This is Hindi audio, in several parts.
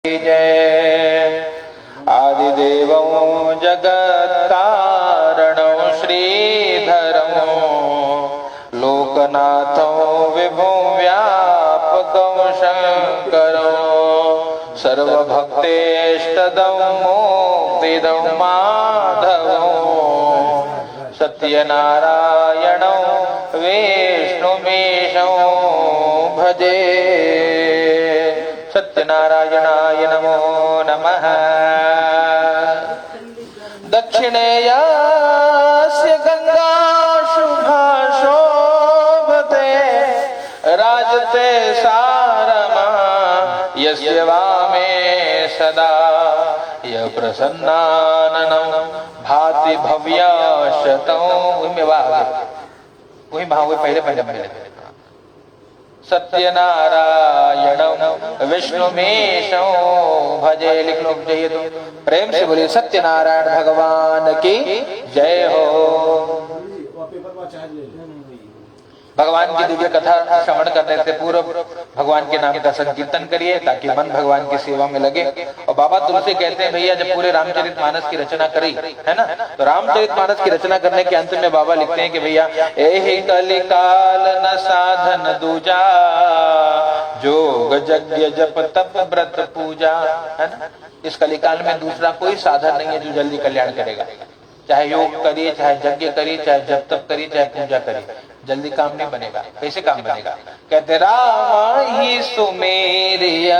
जय आदिदेवं जगत्कारणं श्रीधरं लोकनाथं विभुं व्यापकं शङ्करं सर्वभक्तेष्टदं मोक्तिदं माधवं सत्यनारायणं विष्णुमीशं भजे। सत्यनारायणाय नमो नमः। दक्षिणेयस्य गंगा शुभा शोभते राजते सारमा यस्य वामे सदा य प्रसन्नाननं भाति भव्यशतं। वही पहले सत्यनारायणं विष्णुमीशं भजे। लिख लो चाहिए तो प्रेम से बोलिए सत्यनारायण भगवान की जय हो। भगवान की दिव्य कथा श्रवण करने से पूर्व भगवान के नाम का संकीर्तन करिए ताकि मन भगवान की सेवा में लगे। और बाबा तुलसी कहते हैं भैया जब पूरे रामचरितमानस की रचना करी है ना, तो रामचरितमानस की रचना करने के अंत में बाबा लिखते हैं कि भैया एहि कलिकाल न साधन दूजा जोग यज्ञ जप तप व्रत पूजा, है ना। इस कलिकाल में दूसरा कोई साधन नहीं है जो जल्दी कल्याण करेगा। चाहे योग करिए, चाहे यज्ञ करिए, चाहे जप तप करिए, चाहे पूजा करिए, जल्दी काम नहीं बनेगा। कैसे काम बनेगा? कहते राम ही सुमेरिया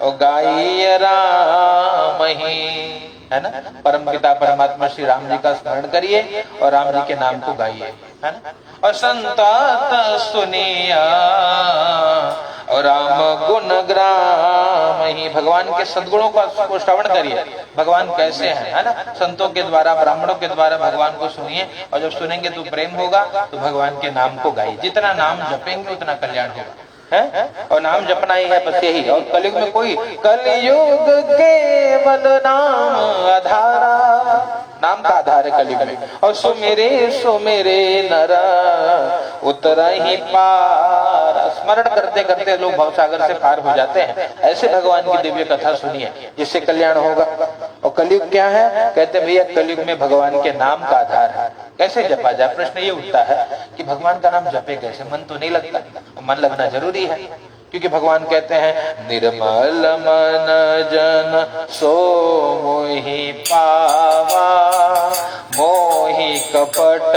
और गाइय राम ही, है ना। परम पिता परमात्मा श्री राम जी का स्मरण करिए और राम जी के नाम को गाइए, है ना। और संतात सुनिया और राम गुण ग्राम ही, भगवान के सद्गुणों को श्रवण करिए। भगवान कैसे हैं, है ना। संतों के द्वारा, ब्राह्मणों के द्वारा भगवान को सुनिए और जब सुनेंगे तो प्रेम होगा, तो भगवान के नाम को गाइए। जितना नाम जपेंगे उतना कल्याण होगा, है। और नाम जपना ही है बस यही। और कलयुग में कोई कलयुग केवल नाम आधारा, नाम का आधार है कलयुग में। और सुमेरे नरा उतरा ही पार, स्मरण करते करते लोग भवसागर से पार हो जाते हैं। ऐसे भगवान की दिव्य कथा सुनिए जिससे कल्याण होगा। और कलयुग क्या है? कहते भैया कलयुग में भगवान के नाम का आधार है। कैसे जपा जाए? प्रश्न ये उठता है कि भगवान का नाम जपे कैसे? मन तो नहीं लगता। मन लगना जरूरी है, क्योंकि भगवान कहते हैं निर्मल मन जन सो मोहि पावा मोहि कपट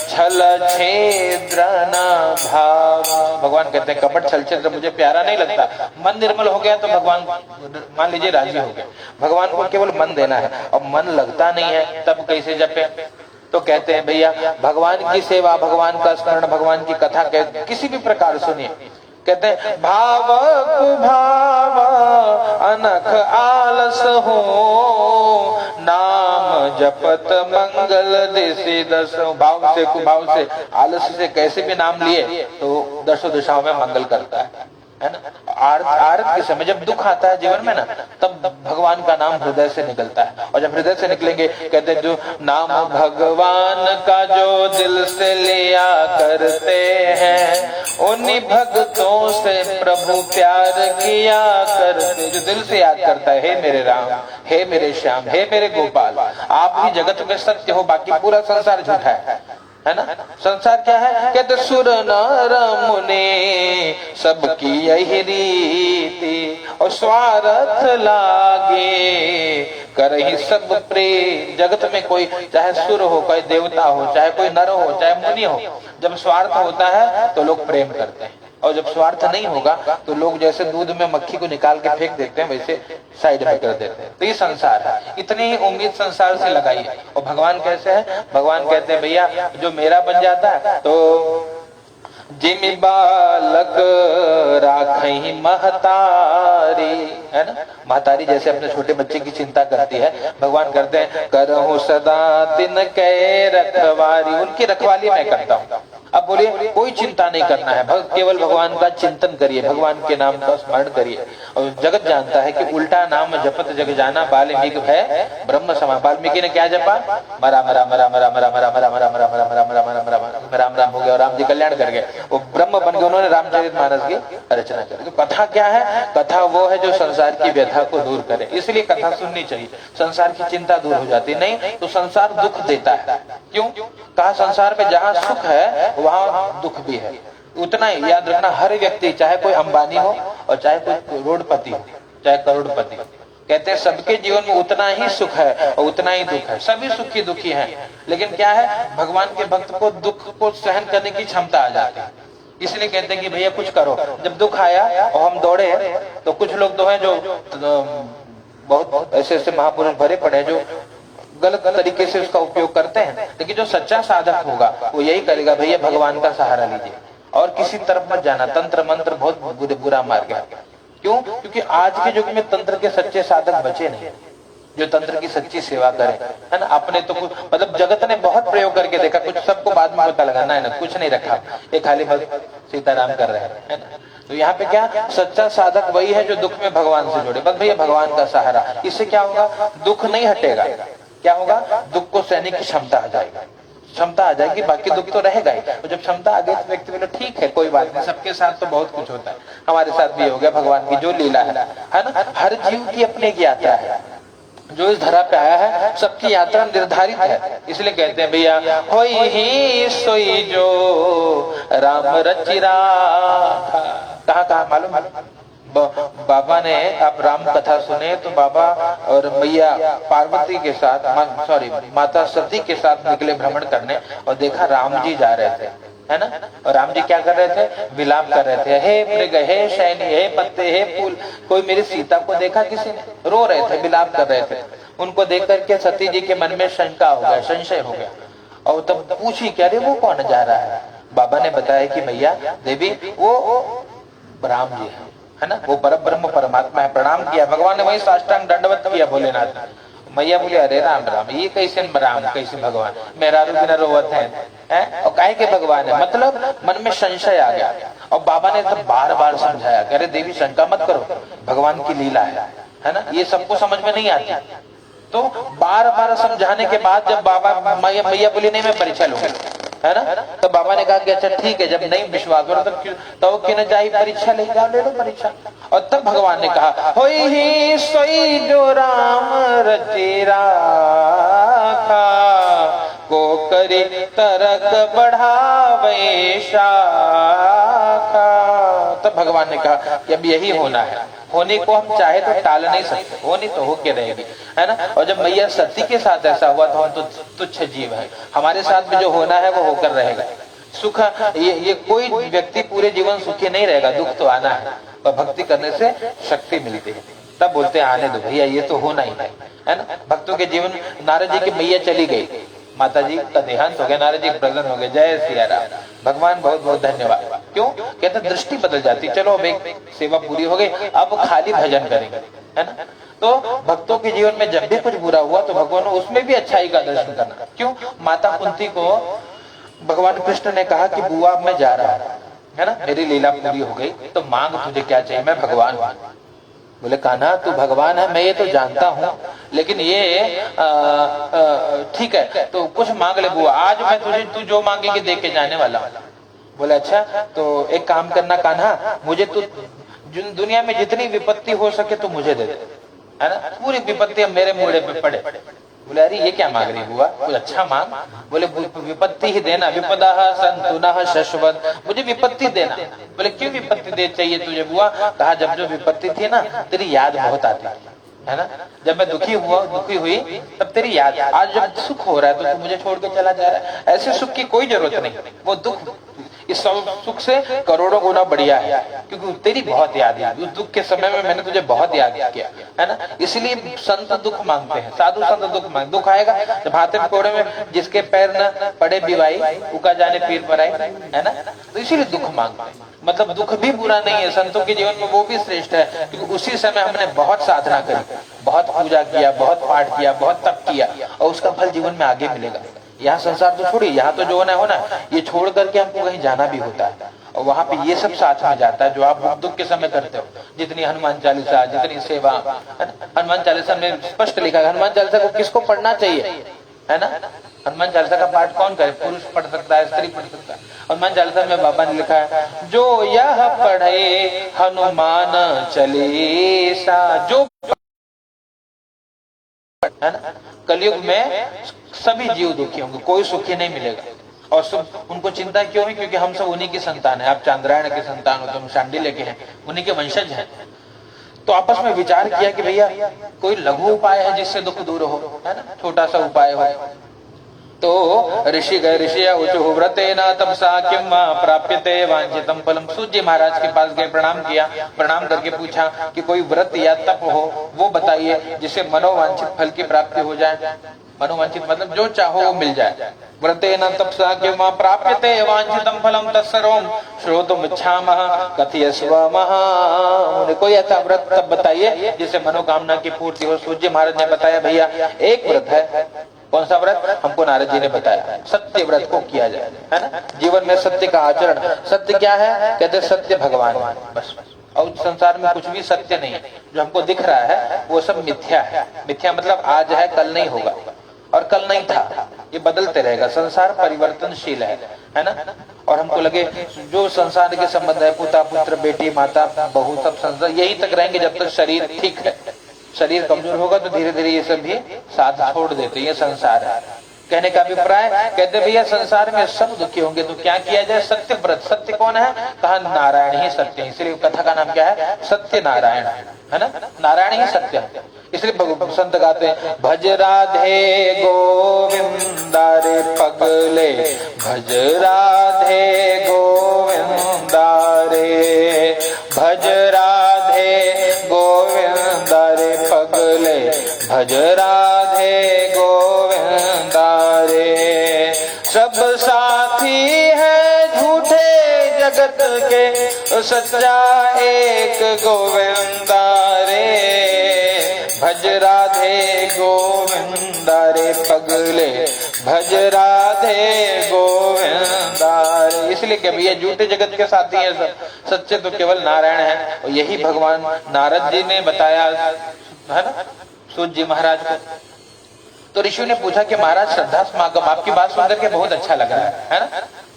छल छिद्र न भावा। भगवान कहते हैं कपट छल छिद्र मुझे प्यारा नहीं लगता। मन निर्मल हो गया तो भगवान मान लीजिए राजी हो गए। भगवान को केवल मन देना है और मन लगता नहीं है, तब कैसे जपे? तो कहते हैं भैया भगवान की सेवा, भगवान का स्मरण, भगवान की कथा किसी भी प्रकार सुनिए। कहते हैं भाव कुभाव अनख आलस हो नाम जपत मंगल दिशि दसो। भाव से कुभाव से आलस से कैसे भी नाम लिए तो दसों दिशाओं में मंगल करता है ना। आरत के समय जब दुख आता है जीवन में ना, तब भगवान का नाम हृदय से निकलता है। और जब हृदय से निकलेंगे, कहते हैं जो नाम भगवान का जो दिल से लिया करते हैं उन्हीं भक्तों से प्रभु प्यार किया करते। जो दिल से याद करता है, हे मेरे राम, हे मेरे श्याम, हे मेरे गोपाल, आप ही जगत में सत्य हो, बाकी पूरा संसार झूठा है ना। संसार क्या है? कहते सुर नर मुनि सबकी यही रीति और स्वार्थ लागे करहि सब प्रेम। जगत में कोई चाहे सुर हो, कोई देवता हो, चाहे कोई नर हो, चाहे मुनि हो, जब स्वार्थ होता है तो लोग प्रेम करते हैं। और जब स्वार्थ नहीं होगा तो लोग जैसे दूध में मक्खी को निकाल के फेंक देते हैं, वैसे साइड में कर देते हैं। तो ये संसार है। इतनी ही उम्मीद संसार से लगाइए। और भगवान कैसे है? भगवान कहते हैं भैया जो मेरा बन जाता है तो जिमि बालक राखहि महतारी, है ना। महतारी जैसे अपने छोटे बच्चे की चिंता करती है, भगवान करते हैं करहूं सदा दिन कै रखवारी, उनकी रखवाली मैं करता हूँ। अब बोलिए कोई चिंता नहीं करना है, केवल भगवान का चिंतन करिए, भगवान के नाम का स्मरण करिए। और जगत जानता है कि उल्टा नाम जपत जग जाना वाल्मीकि है ब्रह्म समा। वाल्मीकि ने क्या जपा? मरा मरा मरा मरा मरा मरा मरा मरा मरा मरा मरा मरा मरा मरा में राम राम हो गया और राम जी कल्याण कर गए, वो ब्रह्म बन गए, उन्होंने रामचरितमानस की रचना कर। तो कथा क्या है? कथा वो है जो संसार की व्यथा को दूर करे, इसलिए कथा सुननी चाहिए, संसार की चिंता दूर हो जाती। नहीं तो संसार दुख देता है। क्यों? कहा संसार में जहाँ सुख है वहाँ दुख भी है। उतना ही याद रखना, हर व्यक्ति चाहे कोई अंबानी हो और चाहे कोई करोड़पति हो, चाहे करोड़पति, कहते हैं सबके जीवन में उतना ही सुख है और उतना ही दुख है, सभी सुखी दुखी हैं। लेकिन क्या है, भगवान के भक्त को दुख को सहन करने की क्षमता आ जाती है, इसलिए कहते हैं कि भैया कुछ करो। जब दुख आया और हम दौड़े, तो कुछ लोग तो हैं जो बहुत ऐसे ऐसे महापुरुष भरे पड़े जो गलत तरीके से उसका उपयोग करते हैं। लेकिन जो सच्चा साधक होगा वो यही करेगा, भैया भगवान का सहारा लीजिए और किसी तरफ मत जाना। तंत्र मंत्र बहुत बुरा मार्ग है। क्यों? क्योंकि आज के युग में तंत्र के सच्चे साधक बचे नहीं, जो तंत्र की सच्ची सेवा करें, है ना। अपने तो कुछ मतलब जगत ने बहुत प्रयोग करके देखा, कुछ सबको बाद में पता लगा ना, कुछ नहीं रखा, ये खाली बस सीताराम कर रहे हैं, है ना। तो यहाँ पे क्या, सच्चा साधक वही है जो दुख में भगवान से जुड़े, बस भैया भगवान का सहारा। इससे क्या होगा, दुख नहीं हटेगा। क्या होगा, दुख को सहने की क्षमता आ जाएगी, क्षमता आ जाएगी, बाकी दुख तो रहेगा ही। तो जब क्षमता आ गई तो व्यक्ति बोले ठीक है कोई बात नहीं, सबके साथ तो बहुत कुछ होता है, हमारे साथ भी हो गया, भगवान की जो लीला है ना। हर जीव की अपनी एक यात्रा है, जो इस धरा पे आया है सबकी यात्रा निर्धारित है। इसलिए कहते हैं भैया, होई ही सोई जो राम रचि राखा। कहाँ मालूम? बाबा ने, आप राम कथा सुने तो बाबा और मैया पार्वती के साथ, सॉरी माता सती के साथ निकले भ्रमण करने, और देखा राम जी जा रहे थे, है ना। और राम जी क्या कर रहे थे, विलाप कर रहे थे, हे मृग, हे शैनी, हे पत्ते, हे फूल। कोई मेरी सीता को देखा किसी ने? रो रहे थे, विलाप कर रहे थे। उनको देख करके सती जी के मन में शंका हो गया, संशय हो गया, और तब पूछी क्या रे वो कौन जा रहा है? बाबा ने बताया कि भैया देवी वो राम जी है ना, वो परब्रह्म परमात्मा है। प्रणाम किया, भगवान ने वही साष्टांग दंडवत किया भोलेनाथ। मैया बोले अरे राम राम, ये कैसे राम, कैसे भगवान, मेरा बिना रोवत है और काहे के भगवान है, मतलब मन में संशय आ गया। और बाबा ने तब बार बार समझाया, कह रहे देवी शंका मत करो, भगवान की लीला है ना, ये सबको समझ में नहीं आती। तो बार बार समझाने के बाद जब बाबा मैया बोली नहीं मैं परीक्षा लूंगा, है ना, तो बाबा ने कहा कि अच्छा ठीक है, जब नहीं विश्वास हो तो क्यों न जाए परीक्षा, ले जाओ, ले लो परीक्षा। और तब भगवान ने कहा, होई ही सोई जो राम रचि राखा, को करे तरक बढ़ावे शाखा। तब भगवान ने कहा कि अब यही होना है, होने को हम चाहे तो टाल नहीं सकते, होनी तो होके रहेगी, है ना। और जब मैया सती के साथ ऐसा हुआ तो हम तो तुच्छ जीव है, हमारे साथ में जो होना है वो होकर रहेगा। सुख ये कोई व्यक्ति पूरे जीवन सुखी नहीं रहेगा, दुख तो आना है, पर भक्ति करने से शक्ति मिलती है। तब बोलते हैं आने दो भैया, ये तो होना ही है ना। भक्तों के जीवन, नारद जी की मैया चली गई, माता जी का देहांत हो गया, नारद जी प्रसन्न हो गए, जय सिया राम, भगवान बहुत बहुत धन्यवाद। क्यों? कहते दृष्टि बदल जाती, चलो अब एक सेवा पूरी हो गई, अब खाली भजन करेंगे, है ना। तो भक्तों के जीवन में जब भी कुछ बुरा हुआ तो भगवान उसमें भी अच्छाई का दर्शन करना। क्यों? माता कुंती को भगवान कृष्ण ने कहा कि बुआ मैं जा रहा है ना, मेरी लीला पूरी हो गई, तो मांग तुझे क्या चाहिए, मैं भगवान हूं। बोले कान्हा तू भगवान है मैं ये तो जानता हूँ, लेकिन ये ठीक है तो कुछ मांग ले बुआ, आज मैं तुझे तू जो मांगेगी दे के जाने वाला हूँ। बोले अच्छा तो एक काम करना कान्हा, मुझे तू दुनिया में जितनी विपत्ति हो सके तो मुझे दे दे, है ना, पूरी विपत्ति अब मेरे मुंडे पे पड़े। बोले अरे ये क्या मांग रही हुआ, कुछ अच्छा मांग। बोले विपत्ति ही देना, विपदा संतुना शश्वत, मुझे विपत्ति देना। बोले क्यों विपत्ति दे चाहिए तुझे बुआ? कहा जब जो विपत्ति थी ना तेरी याद बहुत आती है ना, जब मैं दुखी हुई तब तेरी याद, आज जब सुख हो रहा है तो तू मुझे छोड़ के चला जा रहा है, ऐसे सुख की कोई जरूरत नहीं, वो दुख इस सुख से करोड़ों गुना बढ़िया है, क्योंकि तेरी बहुत याद है, उस दुख के समय में मैंने तुझे बहुत याद किया, है ना। इसलिए संत दुख मांगते हैं, साधु संत दुख मांगते, दुख आएगा जब हाथे कोड़े में जिसके पैर न पड़े बिवाई, उका जाने पीर पर आई, है ना, तो इसीलिए दुख मांगते हैं। मतलब दुख भी बुरा नहीं है, संतों के जीवन में वो भी श्रेष्ठ है, क्योंकि उसी समय हमने बहुत साधना करी, बहुत पूजा किया, बहुत पाठ किया, बहुत तप किया, और उसका फल जीवन में आगे मिलेगा। यहाँ संसार तो छोड़िए, यहाँ तो जो होना ये छोड़ करके हमको कहीं जाना भी होता है, और वहां पे ये सब साथ में जाता है जो आप दुख के समय करते हो। जितनी हनुमान चालीसा, जितनी सेवा, हनुमान चालीसा में स्पष्ट लिखा है हनुमान चालीसा को किसको पढ़ना चाहिए, है ना। हनुमान चालीसा का पाठ कौन करे, पुरुष पढ़ सकता है, स्त्री पढ़ सकता है। हनुमान चालीसा में बाबा ने लिखा है, जो यह पढ़े हनुमान चालीसा, जो है ना। कलयुग में सभी जीव दुखी होंगे, कोई सुखी नहीं मिलेगा। और सब उनको चिंता क्यों है, क्योंकि हम सब उन्हीं की संतान है। आप चांद्रायण के संतान हो, तुम शांडिल्य के हैं, उन्हीं के वंशज हैं। तो आपस में विचार किया कि भैया कोई लघु उपाय है जिससे दुख दूर हो, है ना, छोटा सा उपाय हो। तो ऋषि गए, ऋषि उचु व्रतेन तपसा किम प्राप्यते वांछितम फलम। सूत जी महाराज के पास गए, प्रणाम किया, प्रणाम करके पूछा कि कोई व्रत या तप हो वो बताइए जिससे मनोवांछित फल की प्राप्ति हो जाए। मनोवांछित मतलब जो चाहो वो मिल जाए। व्रतेन तपसा किम प्राप्यते वांछितम फलम तत्सर्वं श्रोतुम इच्छामः कथयस्व। कोई ऐसा व्रत तप बताइए जिससे मनोकामना की पूर्ति हो। सूत जी महाराज ने बताया, भैया एक व्रत है। कौन सा व्रत? हमको नारद जी ने बताया, सत्य व्रत को किया जाए, है ना। जीवन में सत्य का आचरण। सत्य क्या है? कहते सत्य भगवान, बस। और संसार में कुछ भी सत्य नहीं है। जो हमको दिख रहा है वो सब मिथ्या है। मिथ्या मतलब आज है कल नहीं होगा, और कल नहीं था, ये बदलते रहेगा। संसार परिवर्तनशील है ना। और हमको लगे जो संसार के संबंध है, पिता पुत्र बेटी माता बहू, सब संसार यही तक रहेंगे जब तक शरीर ठीक है। शरीर कमजोर होगा तो धीरे धीरे ये सब भी साथ छोड़ देते। ये संसार है। कहने का अभिप्राय, कहते भैया संसार में सब दुखी होंगे तो क्या किया जाए? सत्य व्रत। सत्य कौन है? कहा नारायण ही सत्य है। इसलिए कथा का नाम क्या है? सत्य नारायण, है ना। नारायण ही सत्य है। इसलिए संत गाते हैं, भज राधे गोविंदा रे पगले, भज राधे गोविंदा रे, भज राधे गोविंदा रे पगले, भज राधे गोविंदा रे। सब साथी है झूठे जगत के, सच्चा एक गोविंदा रे, भज राधे गोविंदा रे पगले, भज राधे गोविंदा रे। इसलिए कि भैया झूठे जगत के साथी है सब, सच्चे तो केवल नारायण है। और यही भगवान नारद जी ने बताया, है ना, सूत जी महाराज को। तो ऋषियों ने पूछा कि महाराज श्रद्धा समागम, आपकी बात सुनकर के बहुत अच्छा लग रहा है ना।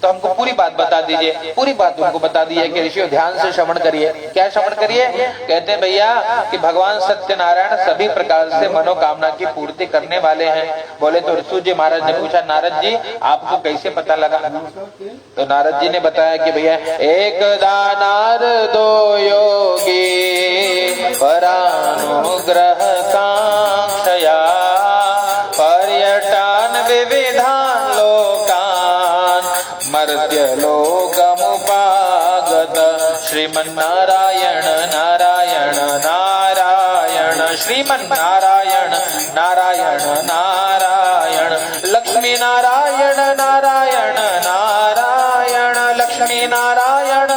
तो हमको पूरी बात बता दीजिए। पूरी बात उनको बता दी है कि ऋषियों ध्यान से श्रवण करिए। क्या श्रवण करिए? कहते हैं भैया कि भगवान सत्यनारायण सभी प्रकार से मनोकामना की पूर्ति करने वाले हैं। बोले तो सूत जी महाराज ने पूछा, नारद जी आपको कैसे पता लगा? तो नारद जी ने बताया कि भैया एकदा नारदो योगी परानुग्रह कांक्षया पर्यटन विविधान लोकान मर्त्य लोकमुपागत श्रीमन्नारायण नारायण नारायण श्रीमन्नारायण नारायण नारायण लक्ष्मी नारायण नारायण नारायण लक्ष्मी नारायण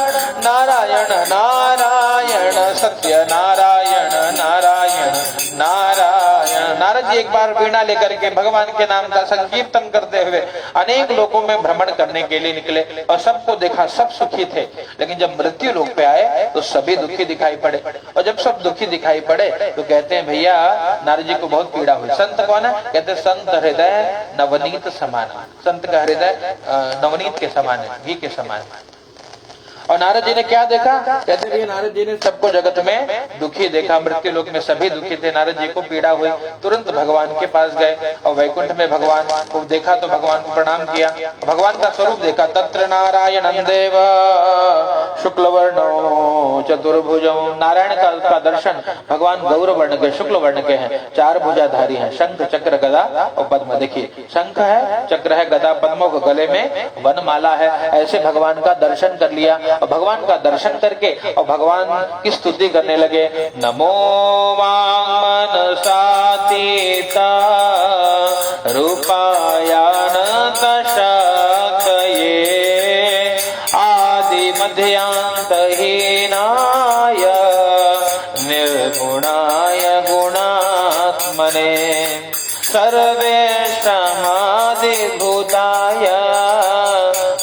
नारायण नारायण सत्य नारायण नारायण नारायण। नारद जी एक बार वीणा लेकर के भगवान के नाम का संकीर्तन करते हुए अनेक लोगों में भ्रमण करने के लिए निकले और सबको देखा, सब सुखी थे। लेकिन जब मृत्यु लोक पे आए तो सभी दुखी दिखाई पड़े। और जब सब दुखी दिखाई पड़े तो कहते हैं भैया नारद जी को बहुत पीड़ा हुई। संत कौन है? कहते संत हृदय नवनीत समान। संत का हृदय नवनीत के समान है, घी के समान है। और नारद जी ने क्या देखा? कहते हैं नारद जी ने सबको जगत में दुखी देखा, मृत्यु लोक में सभी दुखी थे। नारद जी को पीड़ा हुई, तुरंत भगवान के पास गए और वैकुंठ में भगवान को देखा तो भगवान को प्रणाम किया। भगवान का स्वरूप देखा, तत्र नारायण देव शुक्ल वर्णो चतुर्भुजो। नारायण का दर्शन, भगवान गौर वर्ण के, शुक्ल वर्ण के हैं, चार भुजाधारी हैं, शंख चक्र गदा और पद्म। देखिए शंख है, चक्र है, गदा पद्मों के गले में वनमाला है। ऐसे भगवान का दर्शन कर लिया और भगवान का दर्शन करके और भगवान की स्तुति करने लगे। नमो मनसातीता रूपायानत शक्तये आदि मध्यांतहीनाय निर्गुणाय गुणात्मने सर्वेष्टमादिभूताय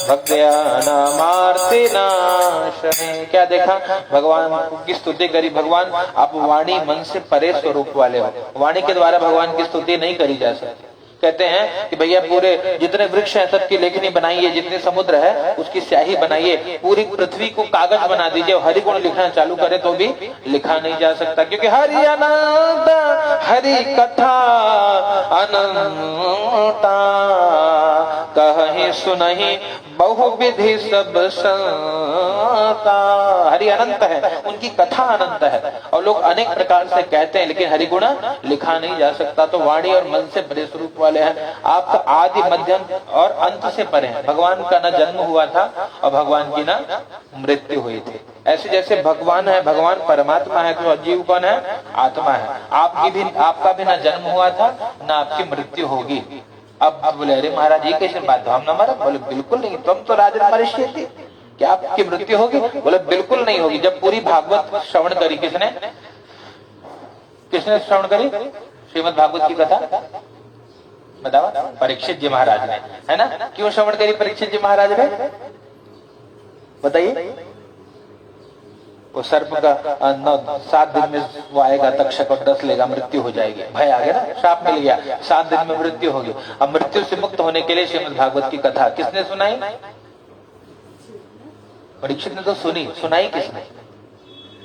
भक्त्यानामार्तिनाशने। क्या देखा? भगवान की स्तुति करी। भगवान आप वाणी मन से परे स्वरूप वाले हो, वाणी के द्वारा भगवान की स्तुति नहीं करी जा सकती। कहते हैं कि भैया पूरे जितने वृक्ष हैं सबकी लेखनी बनाइए, जितने समुद्र है उसकी स्याही बनाइए, पूरी पृथ्वी को कागज बना दीजिए, हरि गुण लिखना चालू करे तो भी लिखा नहीं जा सकता, क्योंकि हरि अनंत हरि कथा अनंता कहीं सुनहि बहुविधि सब संता। हरि अनंत है, उनकी कथा अनंत है और लोग अनेक प्रकार से कहते हैं, लेकिन हरि गुण लिखा नहीं जा सकता। तो वाणी और मन से परे स्वरूप वाले हैं, आपका आदि मध्यम और अंत से परे हैं। भगवान का न जन्म हुआ था और भगवान की न मृत्यु हुई थी। ऐसे जैसे भगवान है, भगवान परमात्मा है, तो जीव कौन है? आत्मा है। आपका भी न जन्म हुआ था न आपकी मृत्यु होगी। अब बोले अरे महाराज ये कैसे बात, हम न मरे? बोले बिल्कुल नहीं, तुम तो राजन मनुष्य थे, क्या आपकी मृत्यु होगी? बोले बिल्कुल नहीं होगी। जब पूरी भागवत श्रवण करी, किसने श्रवण करी? श्रीमद् भागवत की कथा बताओ। परीक्षित जी महाराज ने, है ना? क्यों श्रवण करी परीक्षित जी महाराज ने? बताइए। वो सर्प का 7 दिन में वो आएगा तक्षक और 10 लेगा, मृत्यु हो जाएगी, भय आ गया ना, शाप मिल गया, 7 दिन में मृत्यु होगी। अब मृत्यु से मुक्त होने के लिए श्रीमद् भागवत की कथा किसने सुनाई? परीक्षित ने तो सुनाई किसने?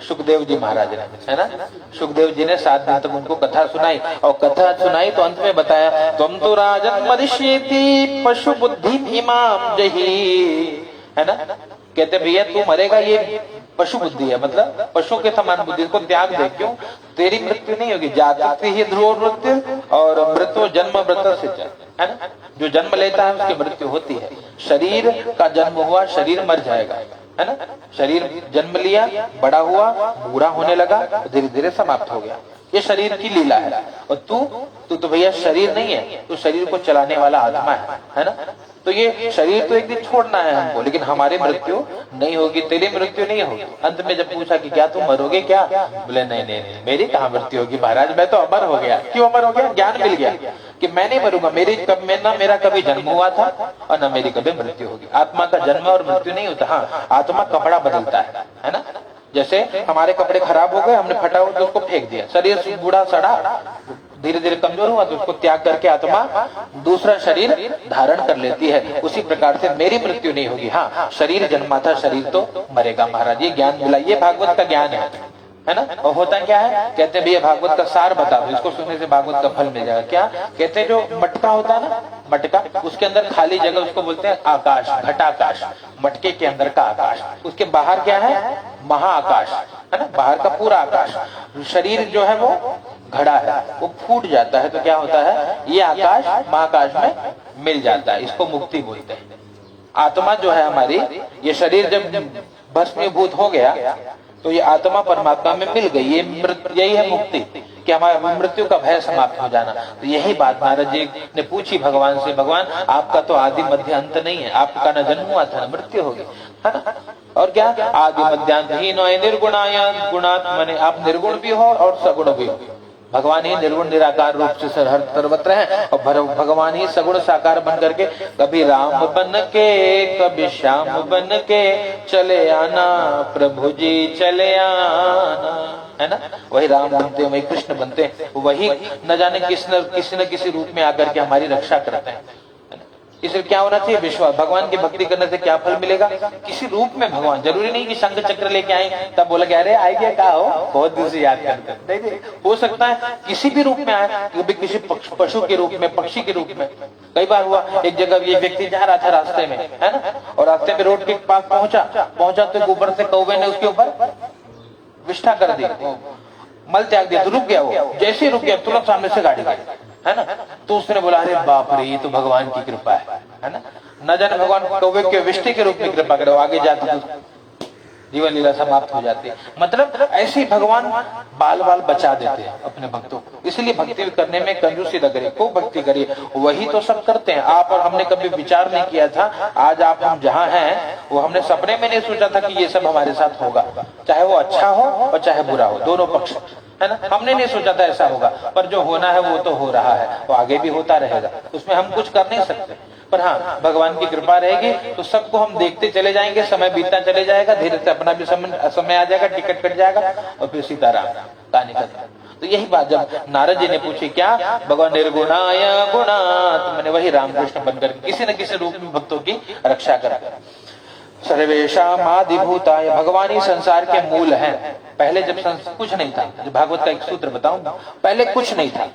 सुखदेव जी महाराज ने, है ना? सुखदेव जी ने 7 दिन तक उनको कथा सुनाई, और कथा सुनाई तो अंत में बताया तुम तो राजन मरिष्येति पशु बुद्धि इमाम जही, है ना? कहते भैया तू मरेगा, ये पशु बुद्धि है, मतलब पशु के समान बुद्धि को त्याग दे। क्यों? तेरी मृत्यु नहीं होगी, जाति ही ध्रुव मृत्यु और मृत्यु जन्म मृत से, है ना? जो जन्म लेता है उसकी मृत्यु होती है। शरीर का जन्म हुआ, शरीर मर जाएगा, है ना? शरीर जन्म लिया, बड़ा हुआ, बूढ़ा होने लगा, धीरे धीरे समाप्त हो गया। ये शरीर की लीला है। और तू तो भैया शरीर नहीं है, तू शरीर को चलाने वाला आत्मा है ना? तो ये शरीर तो एक दिन छोड़ना है हमको, लेकिन हमारी मृत्यु नहीं होगी, तेरी मृत्यु नहीं होगी। अंत में जब पूछा कि क्या तुम मरोगे क्या? बोले नहीं, मेरी कहाँ मृत्यु होगी महाराज, मैं तो अमर हो गया। क्यों अमर हो गया? ज्ञान मिल गया कि मैं नहीं मरूंगा, मेरा कभी जन्म हुआ था और न मेरी कभी मृत्यु होगी। आत्मा का जन्म और मृत्यु नहीं होता। हाँ, आत्मा कपड़ा बदलता है ना? जैसे हमारे कपड़े खराब हो गए, हमने फटा हुआ तो उसको फेंक दिया, शरीर बूढ़ा सड़ा धीरे धीरे कमजोर हुआ तो उसको त्याग करके आत्मा दूसरा शरीर धारण कर लेती है। उसी प्रकार से मेरी मृत्यु नहीं होगी। हाँ, शरीर जन्मा था, शरीर तो मरेगा महाराज। ये ज्ञान मिला, ये भागवत का ज्ञान है ना? और होता क्या है? कहते हैं भैया भागवत का सार बता दो, इसको सुनने से भागवत का फल मिल जाएगा। क्या कहते हैं? जो मटका होता है ना, मटका, उसके अंदर खाली जगह उसको बोलते हैं आकाश, घटाकाश। मटके के अंदर का आकाश, उसके बाहर क्या है? महाआकाश, है ना? बाहर का पूरा आकाश। शरीर जो है वो घड़ा है, वो फूट जाता है तो क्या होता है? ये आकाश महाकाश में मिल जाता है, इसको मुक्ति बोलते हैं। आत्मा जो है हमारी, ये शरीर जब भस्मीभूत हो गया तो ये आत्मा परमात्मा में मिल गई। यही है मुक्ति, कि हमारा मृत्यु का भय समाप्त हो जाना। तो यही बात नारद जी ने पूछी भगवान से, भगवान आपका तो आदि मध्य अंत नहीं है, आपका न जन्म हुआ था न मृत्यु होगी, है ना? और क्या? आदि मध्यांतहीन निर्गुणाय गुणात्मने, आप निर्गुण भी हो और सगुण भी हो। भगवान ही निर्गुण निराकार रूप से हर सर्वत्र है, और भगवान ही सगुण साकार बन करके कभी राम बन के कभी श्याम बन के चले आना, प्रभु जी चले आना, है ना? वही राम बनते, वही कृष्ण बनते, वही न जाने किसी न किसी रूप में आकर के हमारी रक्षा करते हैं। इसलिए क्या होना चाहिए? विश्वास। भगवान की भक्ति करने से क्या फल मिलेगा? किसी रूप में भगवान, जरूरी नहीं कि शंख चक्र लेके आए तब बोला अरे आए क्या, कहा हो, बहुत दिन से याद करते नहीं, हो सकता है किसी भी रूप में आए, कभी किसी पशु के रूप में, पक्षी के रूप में। कई बार हुआ, एक जगह ये व्यक्ति जा रहा था रास्ते में, है ना? और रास्ते में रोड के पास पहुंचा तो ऊपर से कौवे ने उसके ऊपर विष्ठा कर दी, मल त्याग दिया, तो रुक गया। वो जैसे रुक गया तुरंत सामने से गाड़ी गई, है ना? तो उसने बोला अरे बाप रे, ये तो भगवान की कृपा है ना? न जाने भगवान कौवे के विष्ठा के रूप में कृपा करे, आगे जाते तो जीवन लीला समाप्त हो जाती है। मतलब ऐसे भगवान बाल बाल बचा देते हैं अपने भक्तों को। इसलिए भक्ति करने में कंजूसी न करिए, खूब भक्ति करिए, वही तो सब करते हैं। आप और हमने कभी विचार नहीं किया था, आज आप हम जहाँ हैं वो हमने सपने में नहीं सोचा था कि ये सब हमारे साथ होगा, चाहे वो अच्छा हो और चाहे बुरा हो, दोनों पक्ष, है ना? हमने नहीं सोचा था ऐसा होगा, पर जो होना है वो तो हो रहा है, वो आगे भी होता रहेगा, उसमें हम कुछ कर नहीं सकते। पर हाँ, भगवान की कृपा रहेगी तो सबको हम देखते चले जाएंगे, समय बीतता चले जाएगा, धीरे से अपना भी समय आ जाएगा, टिकट कट जाएगा और फिर सीताराम कहानी खत्म। तो यही बात जब नारद जी ने पूछी क्या भगवान निर्गुणाय गुणात्, मैंने वही रामकृष्ण बनकर किसी न किसी रूप में भक्तों की रक्षा करा। सर्वेषाम् आदिभूताय, भगवान ही संसार के मूल हैं। पहले जब कुछ नहीं था, जो भागवत का एक सूत्र बताऊं, पहले कुछ नहीं था।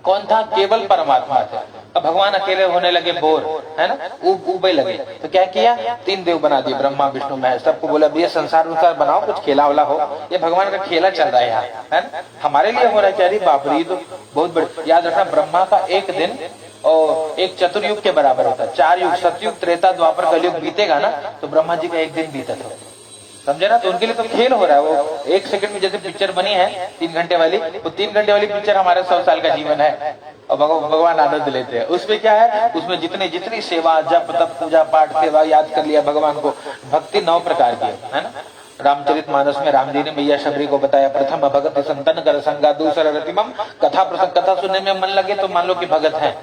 कौन था? केवल परमात्मा थे। अब भगवान अकेले होने लगे बोर, है ना, उबे लगे, तो क्या किया? 3 देव बना दिए, ब्रह्मा विष्णु महेश। सबको बोला ये संसार अनुसार बनाओ, कुछ खेला वाला हो। ये भगवान का खेला चल रहा है यहाँ, है ना, हमारे लिए हो रहा है। क्या रे बाप रे, तो बहुत बड़े। याद रखना, ब्रह्मा का एक दिन और एक चतुर्युग के बराबर होता है। 4 युग, सतयुग, त्रेता, द्वापर, कलयुग बीतेगा ना, तो ब्रह्मा जी का एक दिन बीता था, समझे ना। तो उनके लिए तो खेल हो रहा है। वो 1 सेकंड में जैसे पिक्चर बनी है 3 घंटे वाली, वो 3 घंटे वाली पिक्चर हमारे 100 साल का जीवन है, और भगवान आनंद लेते हैं। उसमें क्या है? उसमें जितनी सेवा, जप, तप, पूजा पाठ, सेवा, याद कर लिया भगवान को। भक्ति 9 प्रकार की है ना। रामचरितमानस में राम जी ने मैया शबरी को बताया, प्रथम भगत संतन कर संगा, दूसरा रतिमम कथा प्रसंग। कथा सुनने में मन लगे तो मान लो कि भगत है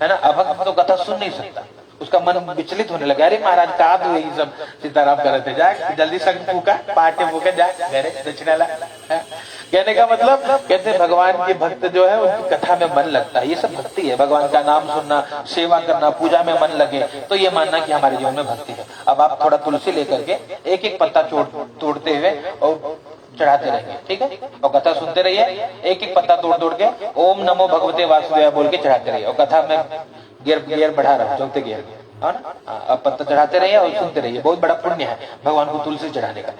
ना। अभक्त तो कथा सुन नहीं सकता, उसका मन विचलित होने लगा। अरे महाराज कहा तो यही सब सीताराम कर रहे थे, जाए जल्दी संग फूका, पाटे फूके, जाए मेरे दक्षिणा ला। कहने का मतलब, कहते भगवान के भक्त जो है उनकी कथा में मन लगता है। ये सब भक्ति है, भगवान का नाम सुनना, सेवा करना, पूजा में मन लगे, तो ये मानना कि हमारे जीवन में भक्ति है। अब आप थोड़ा तुलसी लेकर के एक एक पत्ता तोड़ते हुए और चढ़ाते रहिए, ठीक है, और कथा सुनते रहिए। एक एक पत्ता तोड़ के ओम नमो भगवते वासुदेव बोल के चढ़ाते रहिए, और कथा में गियर बढ़ा रहा, चौथे गियर, है ना। अब पत्ता चढ़ाते रहिए और सुनते रहिए, बहुत बड़ा पुण्य है भगवान को तुलसी चढ़ाने का।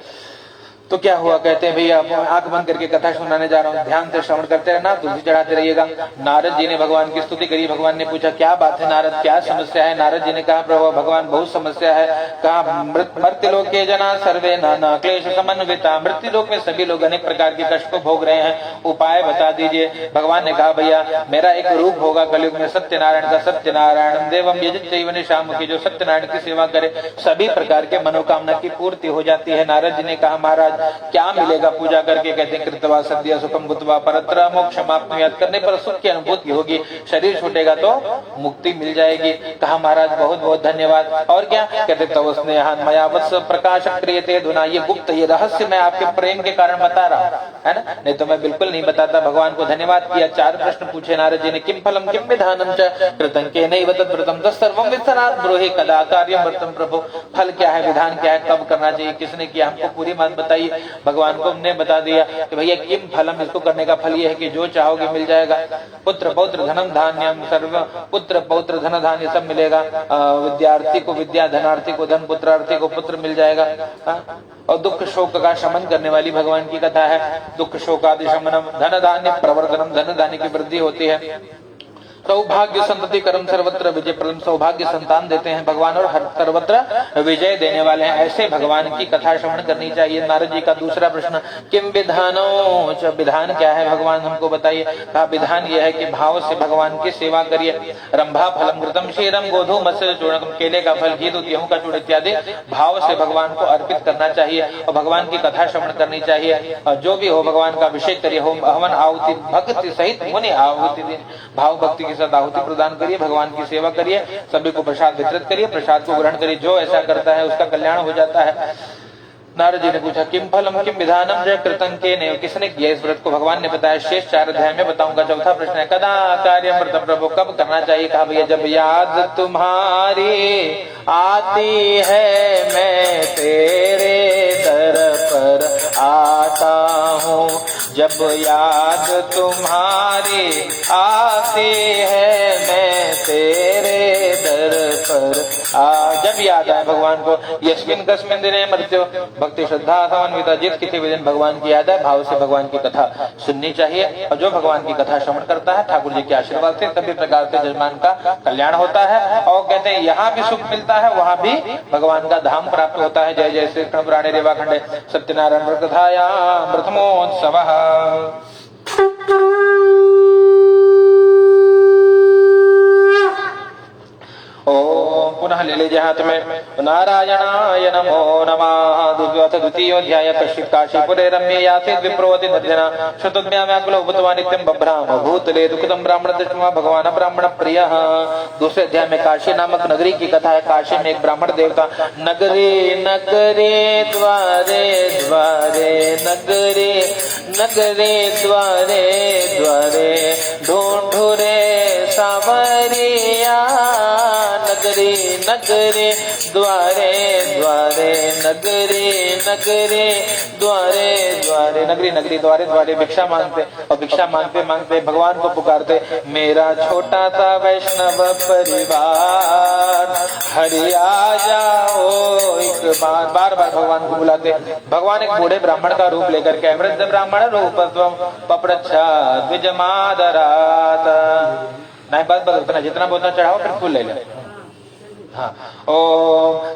तो क्या हुआ? कहते हैं भैया आंख बंद करके कथा सुनाने जा रहा हूँ, ध्यान से श्रवण करते रहना, तुलसी चढ़ाते रहिएगा। नारद जी ने भगवान की स्तुति करी। भगवान ने पूछा क्या बात है नारद, क्या समस्या है? नारद जी ने कहा प्रभु भगवान बहुत समस्या है। कहा मृत्युलोक के जना सर्वे नाना क्लेश समन्विता, मृत्युलोक में सभी लोग अनेक प्रकार के कष्ट को भोग रहे हैं, उपाय बता दीजिए। भगवान ने कहा भैया मेरा एक रूप होगा कलयुग में सत्यनारायण का, सत्यनारायण देवम यजित शाम की, जो सत्यनारायण की सेवा करे सभी प्रकार के मनोकामना की पूर्ति हो जाती है। नारद जी ने कहा महाराज क्या मिलेगा पूजा करके? कहते हैं कृतवा सद्य सुखम भूत्वा परत्र मोक्षमाप्नुयात्, करने पर सुख की अनुभूति होगी, शरीर छूटेगा तो मुक्ति मिल जाएगी। कहा महाराज बहुत बहुत धन्यवाद। और क्या? कहते तव स्नेहान् मया वत्स प्रकाश क्रियते अधुना, ये गुप्त, ये रहस्य मैं आपके प्रेम के कारण बता रहा हूँ, है ना, नहीं तो मैं बिल्कुल नहीं बताता। भगवान को धन्यवाद किया। 4 प्रश्न पूछे नारद जी ने। किम फलम किम विधानम च कृतं केनैव तद्व्रतं तत्सर्वं विस्तरात् ब्रूहि कदा कार्यं व्रतं प्रभु। फल क्या है, विधान क्या है, कब करना चाहिए, किसने किया, हमको पूरी बात बताइए। भगवान को हमने बता दिया कि भैया किम फलम, इसको करने का फल ये है कि जो चाहोगे मिल जाएगा। पुत्र पौत्र धनम धान्यम सर्व, पुत्र पौत्र धन धान्य सब मिलेगा। विद्यार्थी को विद्या, धनार्थी को धन, पुत्रार्थी को पुत्र मिल जाएगा। और दुख शोक का शमन करने वाली भगवान की कथा है। दुख शोकादि शमनम, धन धान्य प्रवर्धनम, धन धान्य की वृद्धि होती है। सौभाग्य संतति कर्म सर्वत्र विजय प्रदम, सौभाग्य संतान देते हैं भगवान और हर सर्वत्र विजय देने वाले हैं। ऐसे भगवान की कथा श्रवण करनी चाहिए। नारद जी का दूसरा प्रश्न किम विधानो, विधान क्या है भगवान हमको बताइए। कहा विधान यह है कि भाव से भगवान की सेवा करिए। रंभा फलम घृतम क्षीरम गोधू मत्स्य चूर्णम, केले का फल, घी, दूध, गेहूं का चूर्ण इत्यादि भाव से भगवान को अर्पित करना चाहिए और भगवान की कथा श्रवण करनी चाहिए। और जो भी हो भगवान का अभिषेक करिए, होम हवन आहुति भक्ति सहित मुनि आहुति दिन, भाव भक्ति के साथ आहुति प्रदान करिए, भगवान की सेवा करिए, सभी को प्रसाद वितरित करिए, प्रसाद को ग्रहण करिए। जो ऐसा करता है उसका कल्याण हो जाता है। नारद जी ने पूछा किम फलम किम विधानम जय कृतं केन, किसने किया इस व्रत को? भगवान ने बताया शेष 4 अध्याय में बताऊंगा। चौथा प्रश्न है कदा कार्यम व्रत प्रभु, कब करना चाहिए? कहा भैया जब याद तुम्हारी आती है मैं तेरे दर पर आता हूँ, जब याद तुम्हारी आती है मैं तेरे दर पर जब याद आए भगवान को। यस्मिन् कस्मिन् दिने मृत्यु भक्ति श्रद्धा समन्विता, जिस किसी भी दिन भगवान की याद है भाव से भगवान की कथा सुननी चाहिए। और जो भगवान की कथा श्रवण करता है ठाकुर जी के आशीर्वाद से सभी प्रकार से जजमान का कल्याण होता है। और कहते हैं यहाँ भी सुख मिलता है, वहाँ भी भगवान का धाम प्राप्त होता है। जय जय श्री कृष्ण पुराणे रेवाखंडे सत्यनारायण व्रत कथायां प्रथमोत्सवः। ओम पुनः ले लीजिए हाथ में। नारायणाय नमो नमः। द्वितीयोऽध्याय कश्चित् काशीपुरे रम्ये यासीत् विप्रोऽति दर्जना श्रुतोद्यमाकुलो भूत्वा नित्यं बभ्राम भूतले दुःखितं ब्राह्मण दृष्ट्वा भगवान ब्राह्मण प्रियः। दूसरे अध्याय में काशी नामक नगरी की कथा है। काशी में एक ब्राह्मण देवता, नगरे नगरे द्वारे द्वारे नगरे नगरी द्वारे द्वारे ढूंढू रे सांवरिया। नगरी नगरी द्वारे द्वारे नगरी नगरी द्वारे द्वारे। नगरी नगरी द्वारे द्वारे भिक्षा मांगते और भिक्षा मांगते मांगते भगवान को पुकारते, मेरा छोटा सा वैष्णव परिवार हरि आ जाओ एक बार। बार बार भगवान को बुलाते। भगवान एक बूढ़े ब्राह्मण का रूप लेकर के, वृद्ध ब्राह्मण रूपत्वम पप्रच्छा द्विजमादरात्। नहीं बस बस उतना, जितना बोलना चढ़ाओ फिर फूल ले ले। हाँ, ओ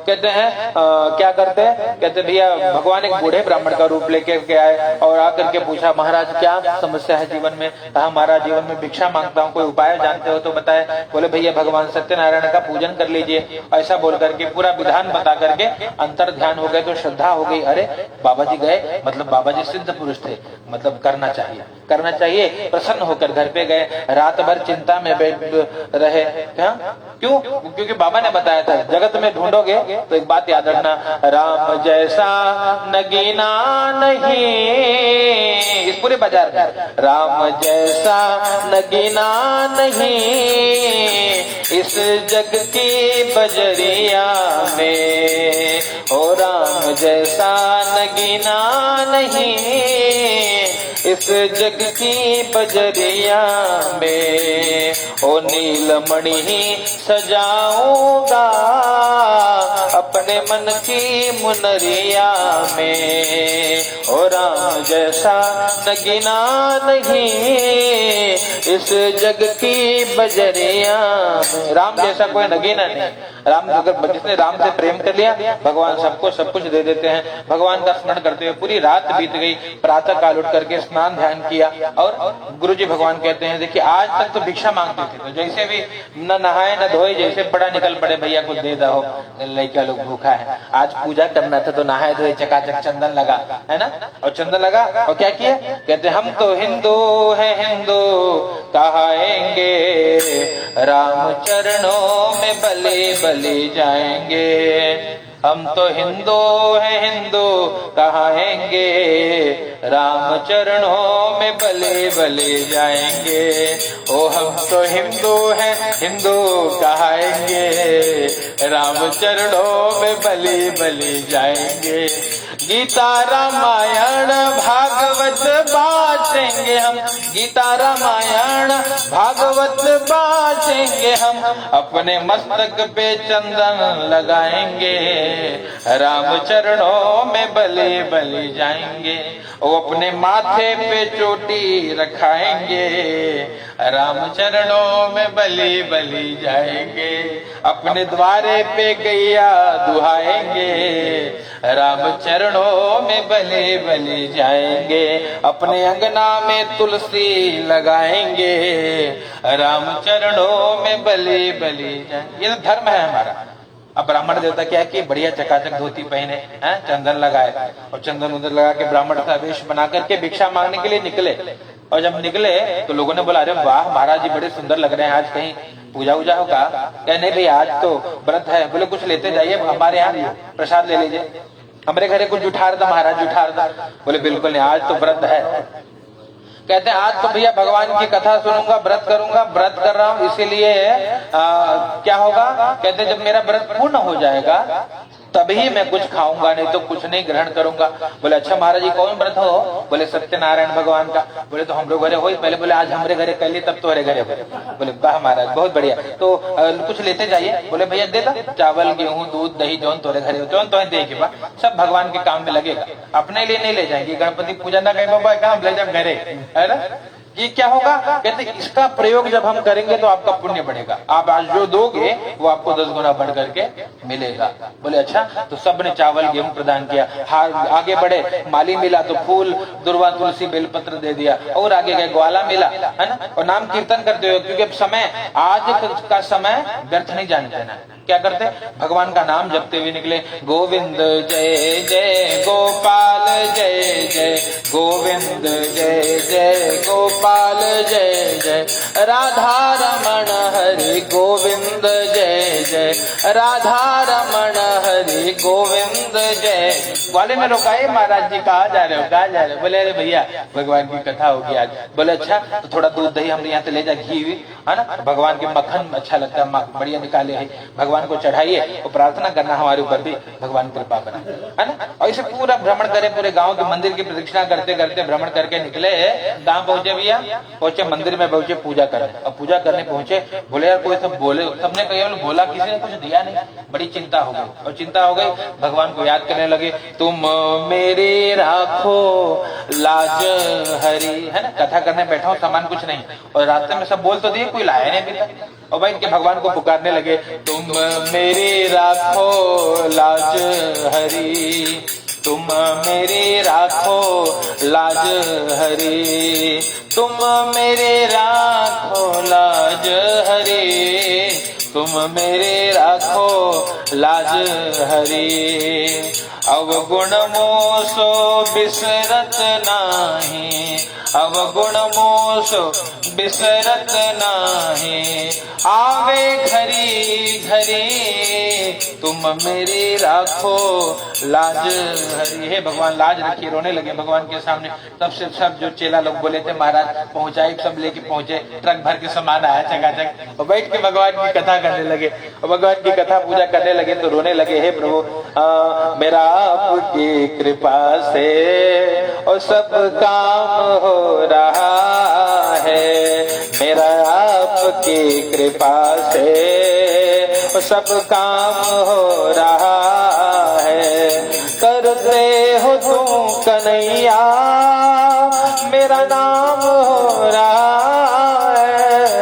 कहते हैं क्या करते हैं, कहते भैया भगवान एक बूढ़े ब्राह्मण का रूप लेके के आए और आकर के पूछा, महाराज क्या समस्या है जीवन में? कहा महाराज जीवन में भिक्षा मांगता हूँ, कोई उपाय जानते हो तो बताए। बोले भैया भगवान सत्यनारायण का पूजन कर लीजिए। ऐसा बोल करके पूरा विधान बता करके अंतर ध्यान हो गए तो श्रद्धा हो गई। अरे बाबा जी गए, मतलब बाबा जी सिद्ध पुरुष थे, मतलब करना चाहिए। प्रसन्न होकर घर पे गए, रात भर चिंता में बैठ रहे। क्या क्यों? क्योंकि बाबा ने बताया था जगत में ढूंढोगे तो एक बात याद रखना, राम जैसा नगीना नहीं। इस पूरे बाजार में राम जैसा नगीना नहीं, इस जग की बजरिया में। ओ राम जैसा नगीना नहीं, इस जग की बजरिया में। ओ नीलमणि ही सजाऊंगा अपने मन की मुनरिया में। ओ राम जैसा नगीना नहीं, इस जग की बजरिया में। राम जैसा कोई नगीना नहीं। राम अगर जिसने राम से प्रेम कर लिया, भगवान सबको सब कुछ दे देते हैं। भगवान का स्मरण करते हुए पूरी रात बीत गई। प्रातः काल उठ करके स्नान ध्यान किया और गुरुजी भगवान कहते हैं, देखिए आज तक तो भिक्षा मांगते थे, तो जैसे भी न नहाए न धोए, जैसे पड़ा निकल पड़े, भैया कुछ दे दो, लड़का लोग भूखा है। आज पूजा करना था तो नहाए धोए, चकाचक चंदन लगा, है ना, और चंदन लगा और क्या किया, कहते हम तो हिंदू है हिंदू कहाएंगे, राम चरणों में बलि बलि जाएंगे। हम तो हिंदू है हिंदू कहाएंगे, राम चरणों में बलि बलि जाएंगे। ओ हम तो हिंदू है हिंदू कहाएंगे, राम चरणों में बलि बलि जाएंगे। गीता रामायण भागवत बाँचेंगे हम, गीता रामायण भागवत बाँचेंगे हम। अपने मस्तक पे चंदन लगाएंगे, राम चरणों में बलि बलि जाएंगे। वो अपने माथे पे चोटी रखाएंगे, राम चरणों में बलि बलि जाएंगे। अपने द्वारे पे गैया दुहाएंगे, राम चरणों में बलि बलि जाएंगे। अपने अंगना में तुलसी लगाएंगे, राम चरणों में बलि बलि जाएंगे। ये धर्म है हमारा। अब ब्राह्मण देवता क्या है कि बढ़िया चकाचक धोती पहने हैं, चंदन लगाए और चंदन उधर लगा के ब्राह्मण का वेश बना करके भिक्षा मांगने के लिए निकले। और जब निकले तो लोगों ने बोला, अरे वाह महाराज जी बड़े सुंदर लग रहे हैं, आज कहीं पूजा उजा होगा? क्या नहीं भाई आज तो व्रत है। बोले कुछ लेते जाइए, हमारे यहाँ प्रसाद ले लीजिए। हमारे घरे कुछ जुठार था महाराज, जुठार था। बोले बिल्कुल नहीं, आज तो व्रत है। कहते हैं आज तो भैया भगवान की कथा सुनूंगा, व्रत करूंगा, व्रत कर रहा हूं इसीलिए क्या होगा, कहते हैं जब मेरा व्रत पूर्ण हो जाएगा तभी मैं कुछ खाऊंगा, नहीं तो कुछ नहीं ग्रहण करूंगा। बोले अच्छा महाराज जी कौन व्रत हो? बोले सत्यनारायण भगवान का। बोले तो हम लोग घरे हो पहले। बोले आज हमारे घरे कर लिए तब तो हमारे घरे हो। बोले वाह महाराज बहुत बढ़िया, तो कुछ लेते जाइए। बोले भैया दे दो, चावल गेहूं दूध दही जौन तोरे घरे हो तो देगी बा, सब भगवान के काम में लगेगा, अपने लिए नहीं ले जाएंगे। गणपति पूजा ना कहीं बाबा काम ले जाए घरे, है ना। ये क्या होगा, कहते इसका प्रयोग जब हम करेंगे तो आपका पुण्य बढ़ेगा। आप आज जो दोगे वो आपको 10 गुना बढ़ करके मिलेगा। बोले अच्छा, तो सबने चावल गेहूं प्रदान किया। आगे बढ़े, माली मिला तो फूल दुर्वा तुलसी बेलपत्र दे दिया। और आगे गए, ग्वाला मिला, है ना। और नाम कीर्तन करते हुए, क्योंकि अब समय आज का समय व्यर्थ नहीं जाने देना। क्या करते, भगवान का नाम जपते हुए निकले। गोविंद जय जय गोपाल जय जय, गोविंद जय जय गोपाल जय जय, राधा रमण हरि गोविंद जय जय, राधा रमण हरि गोविंद जय ग्वाले में रोकाए, महाराज जी कहाँ जा रहे हो, कहाँ जा रहे हो? बोले अरे भैया भगवान की कथा होगी आज। बोले अच्छा तो थोड़ा दूध दही हम यहाँ से ले जा, घी है ना, भगवान के मक्खन अच्छा लगता है, बढ़िया निकाले है, भगवान को चढ़ाइए और प्रार्थना करना हमारे ऊपर भी भगवान कृपा बना, है ना। और इसे पूरा भ्रमण करे, पूरे गांव के मंदिर की प्रदक्षिणा करते करते भ्रमण करके निकले। कहाँ पहुंचे भैया? पहुंचे मंदिर में, पहुंचे पूजा करने। और पूजा करने पहुंचे, बोले यार कोई सब बोले, सबने कहा बोला, किसी ने कुछ दिया नहीं। बड़ी चिंता हो गई, और चिंता हो गई, भगवान को याद करने लगे। तुम मेरे राखो लाज हरी, है ना। कथा करने बैठा हूँ, सामान कुछ नहीं, और रास्ते में सब बोल तो दिए, कोई लाया नहीं अभी तक। और भाई इनके भगवान को पुकारने लगे, तुम मेरे राखो लाज हरी, तुम मेरे राखो लाज हरी, तुम मेरे राखो लाज हरी, तुम मेरे राखो लाज हरी। अवगुण मोसो बिसरत नाही, अवगुण मोसो बिसरत नाही, आवे घरी घरी, तुम मेरी राखो लाज हरी। हे भगवान लाज रखिए। रोने लगे भगवान के सामने। तब से सब जो चेला लोग बोले थे महाराज पहुंचाए, सब लेके पहुंचे, ट्रक भर के सामान आया चकाचक, और बैठ के भगवान की कथा करने लगे, और भगवान की कथा पूजा करने लगे तो रोने लगे। हे प्रभु मेरा आपकी कृपा से और सब काम हो रहा है, मेरा आपकी कृपा से सब काम हो रहा है। करते हो तुम कन्हैया मेरा नाम हो रहा है,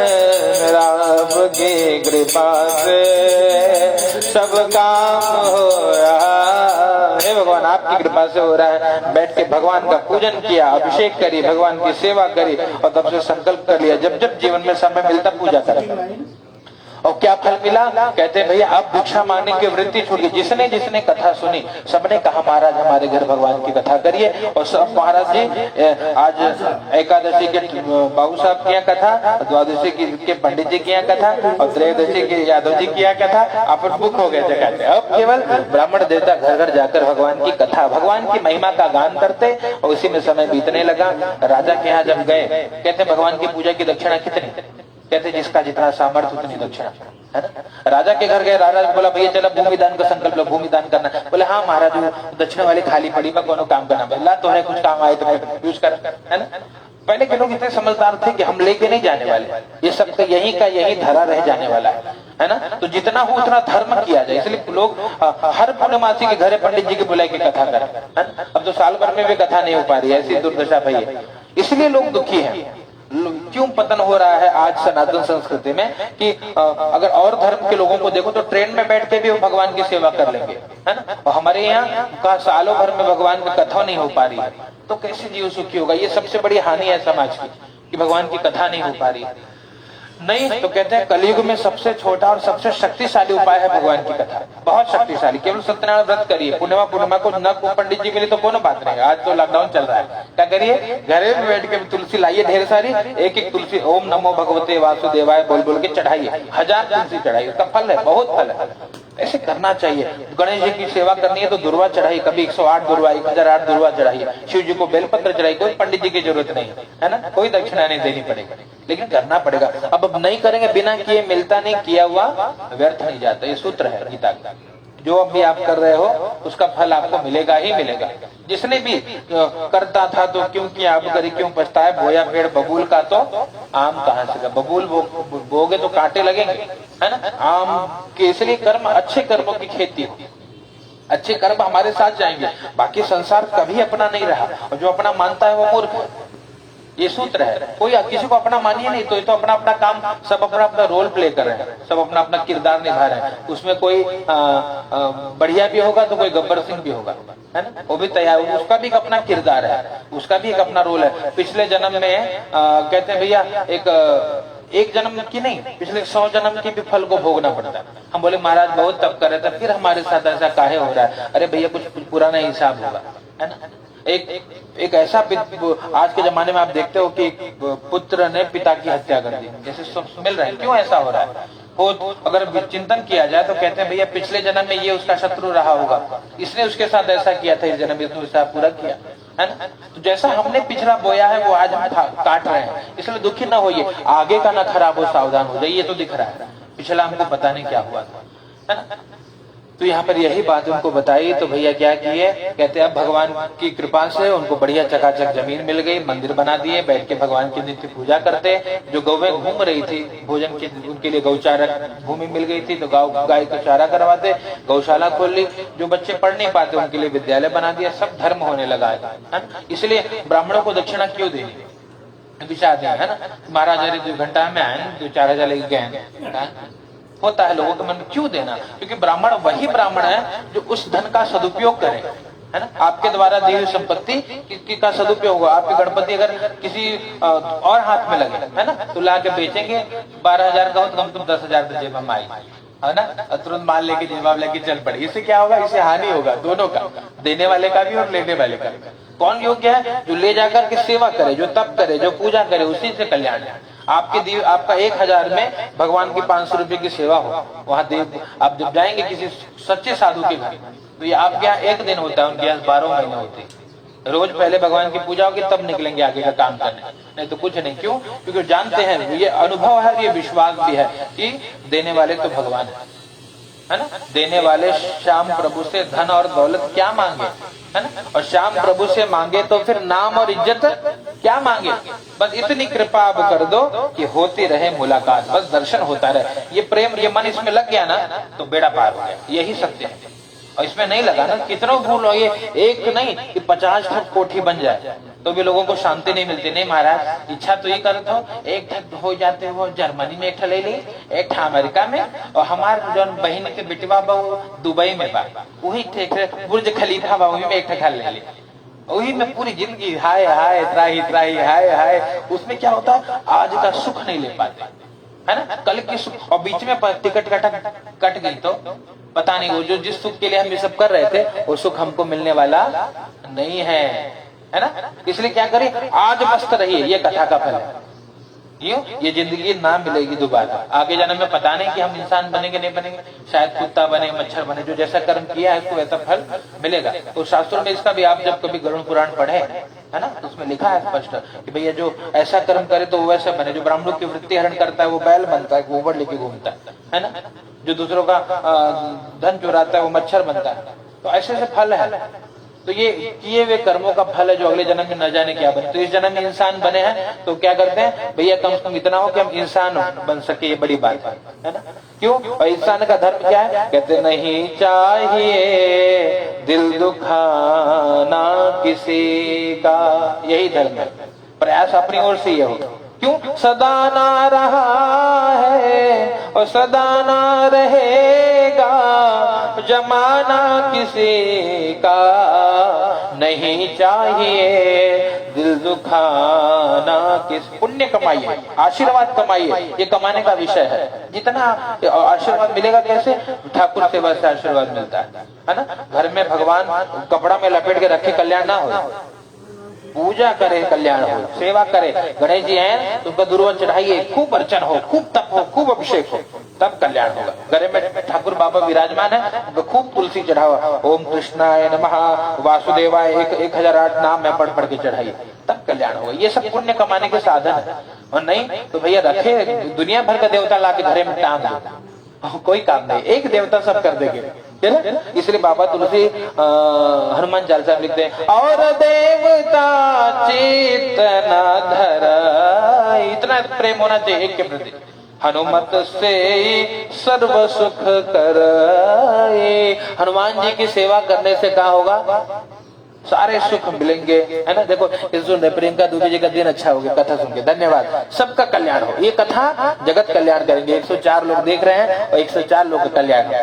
मेरा आपकी कृपा से सब काम हो रहा है। भगवान आपकी कृपा से हो रहा है। बैठ के भगवान का पूजन किया, अभिषेक करी, भगवान की सेवा करी, और तब से संकल्प कर लिया जब जब जीवन में समय मिलता पूजा करें। और क्या फल मिला? कहते हैं भैया अब भिक्षा मांगने की वृत्ति छूट गई। जिसने जिसने कथा सुनी सबने कहा महाराज हमारे घर भगवान की कथा करिए। और सब महाराज जी आज एकादशी के बाबू साहब किया कथा, द्वादशी के पंडित जी किया कथा, और त्रयोदशी के यादव जी किया कथा। अपन बुक हो गए थे। कहते अब केवल ब्राह्मण देवता घर घर जाकर भगवान की कथा, भगवान की महिमा का गान करते, और उसी में समय बीतने लगा। राजा के यहाँ जब गए, कहते भगवान की पूजा की दक्षिणा कितनी? कहते जिसका जितना सामर्थ्य उतनी दक्षिणा, है ना। राजा के घर गए, राजा बोला भैया चलो भूमि दान का संकल्प लो, भूमि दान करना। बोले हाँ महाराज दक्षिणा वाली खाली पड़ी में कोनो काम करना, बोला तो है कुछ काम आए तो यूज कर, है ना। पहले के लोग इतने समझदार थे कि हम लेके नहीं जाने वाले, ये सब तो यही का यही धरा रह जाने वाला है ना। तो जितना हो उतना धर्म किया जाए, इसलिए लोग हर पूर्णमासी के घरे पंडित जी की बुलाई की कथा करें। अब तो साल भर में भी कथा नहीं हो पा रही है, ऐसी दुर्दशा भई है। इसलिए लोग दुखी हैं। क्यों पतन हो रहा है आज सनातन संस्कृति में कि अगर और धर्म के लोगों को देखो तो ट्रेन में बैठ के भी वो भगवान की सेवा कर लेंगे, है ना। और हमारे यहाँ का सालों भर में भगवान की कथा नहीं हो पा रही है, तो कैसे जीव सुखी होगा? ये सबसे बड़ी हानि है समाज की कि भगवान की कथा नहीं हो पा रही है। नहीं तो कहते हैं कलयुग में सबसे छोटा और सबसे शक्तिशाली उपाय है भगवान की कथा, बहुत शक्तिशाली। केवल सत्यनारायण व्रत करिए, पूर्णिमा को न को पंडित जी मिले तो कोनो बात नहीं। आज तो लॉकडाउन चल रहा है, क्या करिए घरे में बैठ के तुलसी लाइए ढेर सारी, एक एक तुलसी ओम नमो भगवते वासुदेवाय बोल बोल के चढ़ाइए, 1000 तुलसी चढ़ाइए, उसका फल है, बहुत फल है। ऐसे करना चाहिए। गणेश जी की सेवा करनी है तो दुर्वा चढ़ाई, कभी 108 दुर्वा 1008 दुर्वा चढ़ाइए। शिव जी को बेलपत्र चढ़ाई, कोई पंडित जी की जरूरत नहीं है ना, कोई दक्षिणा नहीं देनी पड़ेगी, लेकिन करना पड़ेगा। अब नहीं करेंगे, बिना किए मिलता नहीं, किया हुआ व्यर्थ नहीं जाता, ये सूत्र है गीता का। जो अभी आप कर रहे हो उसका फल आपको मिलेगा ही मिलेगा। जिसने भी करता था तो क्यों किया, अब करी क्यों पछताए, बोया पेड़ बबूल का तो आम कहाँ से? बबूल बोगे तो कांटे लगेंगे, है ना। आम के इसलिए कर्म, अच्छे कर्मों की खेती हो, अच्छे कर्म हमारे साथ जाएंगे, बाकी संसार कभी अपना नहीं रहा। और जो अपना मानता है वो मूर्ख, ये सूत्र है। कोई किसी को अपना मानिए नहीं, तो ये तो अपना अपना काम, सब अपना अपना रोल प्ले कर रहे हैं, सब अपना अपना किरदार निभा रहे हैं। उसमें कोई बढ़िया भी होगा तो कोई गब्बर सिंह भी होगा, है ना, वो भी तैयार, उसका भी एक अपना किरदार है, उसका भी एक अपना रोल है। पिछले जन्म में कहते हैं भैया एक जन्म की नहीं, पिछले 100 जन्म की भी फल को भोगना पड़ता है। हम बोले महाराज बहुत तप कर रहे थे, फिर हमारे साथ ऐसा काहे हो रहा है? अरे भैया कुछ पुराना हिसाब होगा, है ना। एक ऐसा आज के जमाने में आप देखते हो कि पुत्र ने पिता की हत्या कर दी, जैसे मिल रहा है। क्यों ऐसा हो रहा है? हो अगर चिंतन किया जाए तो कहते हैं भैया पिछले जन्म में ये उसका शत्रु रहा होगा, इसने उसके साथ ऐसा किया था, इस जन्म में इसने उसका पूरा किया है ना। तो जैसा हमने पिछड़ा बोया है वो आज हम काट रहे हैं, इसलिए दुखी ना होइए, आगे का ना खराब हो, सावधान हो जाइए। तो दिख रहा है पिछला हमको पता नहीं क्या हुआ था, है ना। तो यहाँ पर यही बात उनको बताई। तो भैया क्या किए, कहते अब भगवान की कृपा से उनको बढ़िया चकाचक जमीन मिल गई, मंदिर बना दिए, बैठ के भगवान की नित्य पूजा करते। जो गौवें घूम रही थी भोजन की, उनके लिए गौचारा भूमि मिल गई थी, तो गाय को चारा करवाते, गौशाला खोल ली। जो बच्चे पढ़ नहीं पाते उनके लिए विद्यालय बना दिया, सब धर्म होने लगा है। इसलिए ब्राह्मणों को दक्षिणा क्यों देनी, विचार दिया है ना। महाराज 2 घंटा में आए 2-4 लेके गए, होता है लोगों के मन में, क्यों देना। क्योंकि ब्राह्मण वही ब्राह्मण है जो उस धन का सदुपयोग करे, है ना। आपके द्वारा दी हुई संपत्ति का सदुपयोग होगा। आपके गणपति अगर किसी और हाथ में लगे, है ना, तो ला के बेचेंगे, 12,000 का हो तो कम से कम 10,000 तो जेब में आई, है ना। तुरंत माल लेके जवाब लेके चल पड़े, इससे क्या होगा, इससे हानि होगा दोनों का, देने वाले का भी और लेने वाले का भी। कौन योग्य है, जो ले जाकर के सेवा करे, जो तप करे, जो पूजा करे, उसी से कल्याण है। आपका 1,000 में भगवान की 500 रुपए की सेवा हो, वहां देव आप जब जाएंगे किसी सच्चे साधु के घर, तो ये आपके यहाँ 1 दिन होता है, उनके यहाँ 12 महीने होते हैं। रोज पहले भगवान की पूजा होगी, तब निकलेंगे आगे का काम करने, नहीं तो कुछ नहीं। क्यों, क्योंकि जानते हैं, ये अनुभव है, ये विश्वास भी है कि देने वाले तो भगवान है ना। देने वाले श्याम प्रभु से धन और दौलत क्या मांगे, है ना। और श्याम प्रभु से मांगे तो फिर नाम और इज्जत क्या मांगे, बस इतनी कृपा आप कर दो कि होती रहे मुलाकात, बस दर्शन होता रहे। ये प्रेम, ये मन इसमें लग गया ना तो बेड़ा पार हो गया, यही सत्य है। और इसमें नहीं लगा ना, कितनों भूल हो, ये एक नहीं कि 50 कोठी बन जाए तो भी लोगों को शांति नहीं मिलती। नहीं महाराज, इच्छा तो ये करते हो, एक हो जाते हो जर्मनी में, एक ले ली, एक अमेरिका में, और हमारे जो बहन के बेटवा बा दुबई में बा, वही बुर्ज खलीफा बा, वही में एक घर ले ली, वही में पूरी जिंदगी हाय हाय त्राही त्राही हाय हाय। उसमें क्या होता है, आज का सुख नहीं ले पाते, है ना, कल की सुख। और बीच में टिकट कट गई तो पता नहीं, वो जो जिस सुख के लिए हम ये सब कर रहे थे वो सुख हमको मिलने वाला नहीं है ना। इसलिए क्या करें, आज मस्त रहिए, ये कथा का फल है। क्यों, ये जिंदगी ना मिलेगी दोबारा, आगे जन्म में पता नहीं कि हम इंसान बनेंगे नहीं बनेंगे, शायद कुत्ता बने, मच्छर बने, जो जैसा कर्म किया है उसको वैसा फल मिलेगा। तो शास्त्रों में इसका भी आप जब कभी गरुड़ पुराण पढ़े, है ना, तो उसमें लिखा है स्पष्ट कि भैया जो ऐसा कर्म करे तो वो वैसा बने। जो ब्राह्मणों की वृत्ति हरण करता है वो बैल बनता है, गोबर लेके घूमता है ना। जो दूसरों का धन चुराता है वो मच्छर बनता है। तो ऐसे ऐसे फल है। तो ये किए हुए कर्मों का फल है जो अगले जन्म में न जाने क्या बने। तो इस जन्म में इंसान बने हैं तो क्या करते हैं, भैया कम से कम इतना हो कि हम इंसान बन सके, ये बड़ी बात है ना। क्यों, और इंसान का धर्म क्या है, कहते नहीं चाहिए दिल दुखाना किसी का, यही धर्म है। प्रयास अपनी ओर से ये हो। क्यों, सदा ना रहा है और सदा ना रहेगा, जमाना किसी का नहीं चाहिए दिल दुखाना किस। पुण्य कमाइए, आशीर्वाद कमाइए, ये कमाने का विषय है। जितना आशीर्वाद मिलेगा, कैसे, ठाकुर सेवा से आशीर्वाद मिलता है ना। घर में भगवान कपड़ा में लपेट के रखे, कल्याण ना हो, पूजा करे कल्याण हो, सेवा करे। गणेश जी हैं तो उनका दुर्वा चढ़ाइए, खूब अर्चन हो, खूब तप हो, खूब अभिषेक हो, तब कल्याण होगा। घर में ठाकुर बाबा विराजमान है तो खूब तुलसी चढ़ावा, ओम कृष्णाय नमः वासुदेवाय 1008 नाम में पढ़ के चढ़ाइए, तब कल्याण होगा। ये सब पुण्य कमाने के साधन है। और नहीं तो भैया रखे दुनिया भर का देवता ला के घरे में टांग दो, कोई काम नहीं, एक देवता सब कर देंगे। इसलिए बाबा तुलसी हनुमान चालीसा लिखते हैं, और देवता चेतना धरा, इतना प्रेम होना चाहिए एक के प्रति। हनुमत से सर्व सुख कराए, हनुमान जी की सेवा करने से क्या होगा, सारे सुख मिलेंगे, है ना। देखो सुन प्रियंका दुबे जी का दिन अच्छा हो गया कथा सुन के, धन्यवाद। सबका कल्याण हो, ये कथा जगत कल्याण करेंगे। 104 लोग देख रहे हैं और 104 लोग का कल्याण हो,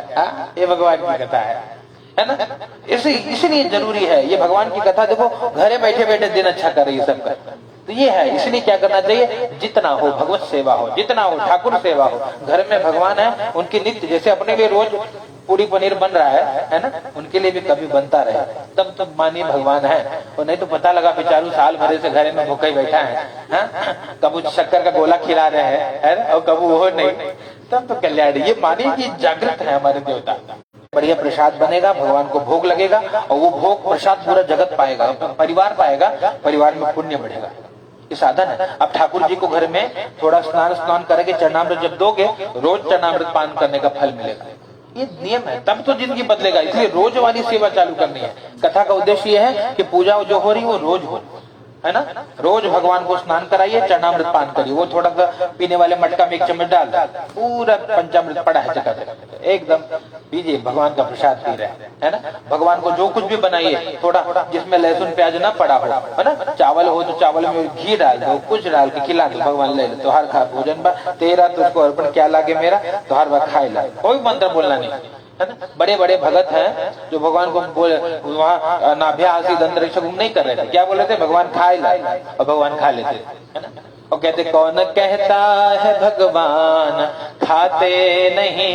ये भगवान की कथा है ना। इसलिए जरूरी है ये भगवान की कथा। देखो घरे बैठे बैठे दिन अच्छा कर रही है सबका, तो ये है। इसलिए क्या करना चाहिए, जितना हो भगवत सेवा हो, जितना हो ठाकुर सेवा हो। घर में भगवान है, उनकी नित्य, जैसे अपने लिए रोज पूरी पनीर बन रहा है ना, उनके लिए भी कभी बनता रहे, तब मानिए भगवान है। और नहीं तो पता लगा बेचारू साल भरे से घर में भूखा ही बैठा है, कब शक्कर का गोला खिला रहे हैं और कब वो नहीं, तब तो कल्याण। ये मानिए कि जागृत है हमारे देवता। बढ़िया प्रसाद बनेगा, भगवान को भोग लगेगा और वो भोग प्रसाद पूरा जगत पाएगा, परिवार पाएगा, परिवार में पुण्य बढ़ेगा। ये साधन है। अब ठाकुर जी को घर में थोड़ा स्नान करके चरणामृत जब दोगे, रोज चरणामृत पान करने का फल मिलेगा। ये नियम है, तब तो जिंदगी बदलेगा। इसलिए रोज वाली सेवा चालू करनी है। कथा का उद्देश्य ये है कि पूजा जो हो रही है वो रोज हो, है ना। रोज भगवान को स्नान कराइए, चरणामृत पान करिए। वो थोड़ा सा पीने वाले मटका में 1 चम्मच डाल, पूरा पंचामृत पड़ा है जगह जगह, एकदम पीजिए, भगवान का प्रसाद पी रहे हैं, है ना। भगवान को जो कुछ भी बनाइए, थोड़ा जिसमें लहसुन प्याज ना पड़ा हो, है ना। चावल हो तो चावल में घी डाल दो, कुछ डाल के खिला दो, भगवान ले लो, तोहार खा भोजन बा तेरा, तुझको अर्पण क्या लागे मेरा, तोहार बा खाए ला। कोई मंत्र बोलना नहीं, है ना। बड़े बड़े भगत हैं जो भगवान को बोले, वहाँ नाभ्यासी अंतरिक्ष नहीं कर रहे थे, क्या बोल रहे थे, भगवान खाए ला, और भगवान खा लेते, है ना। और कहते कौन कहता है भगवान खाते नहीं,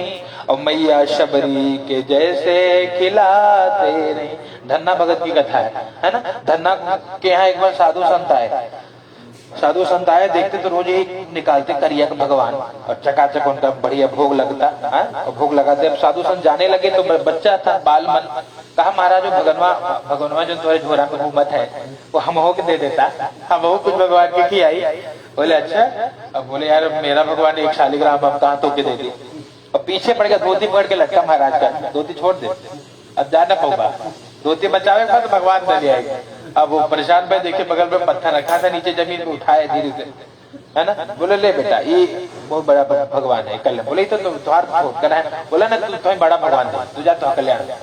और मैया शबरी के जैसे खिलाते नहीं। धन्ना भगत की कथा है ना। धन्ना के यहाँ एक बार साधु संत आए, साधु संत आए, देखते तो रोज ही निकालते करिया का भगवान, और चकाचक उनका बढ़िया भोग लगता है, और भोग लगाते। अब साधु संत जाने लगे तो बच्चा था, बाल मन, कहा महाराज भगवान जो तुम्हारे झोरा में घूमत है वो हम हो के दे देता, हम हो कुछ भगवान की खिलाई। बोले अच्छा। अब बोले यार मेरा भगवान 1 शालिग्राम अब कहाँ तो के दे दी। और पीछे पड़ गया, धोती पकड़ के लटका महाराज का, धोती छोड़ दे, अब जाना पऊगा, धोती बचावे तो भगवान दे आएगा। अब वो परेशान पे देखे, बगल में पत्थर रखा था, नीचे जमीन पे उठाए धीरे से, है ना। बोले ले बेटा ये बहुत बड़ा भगवान है कल्याण। बोले तो तुम्हार छोड़ कर है। बोला ना तुम्हें बड़ा भगवान है, तू जा तो कल्याण।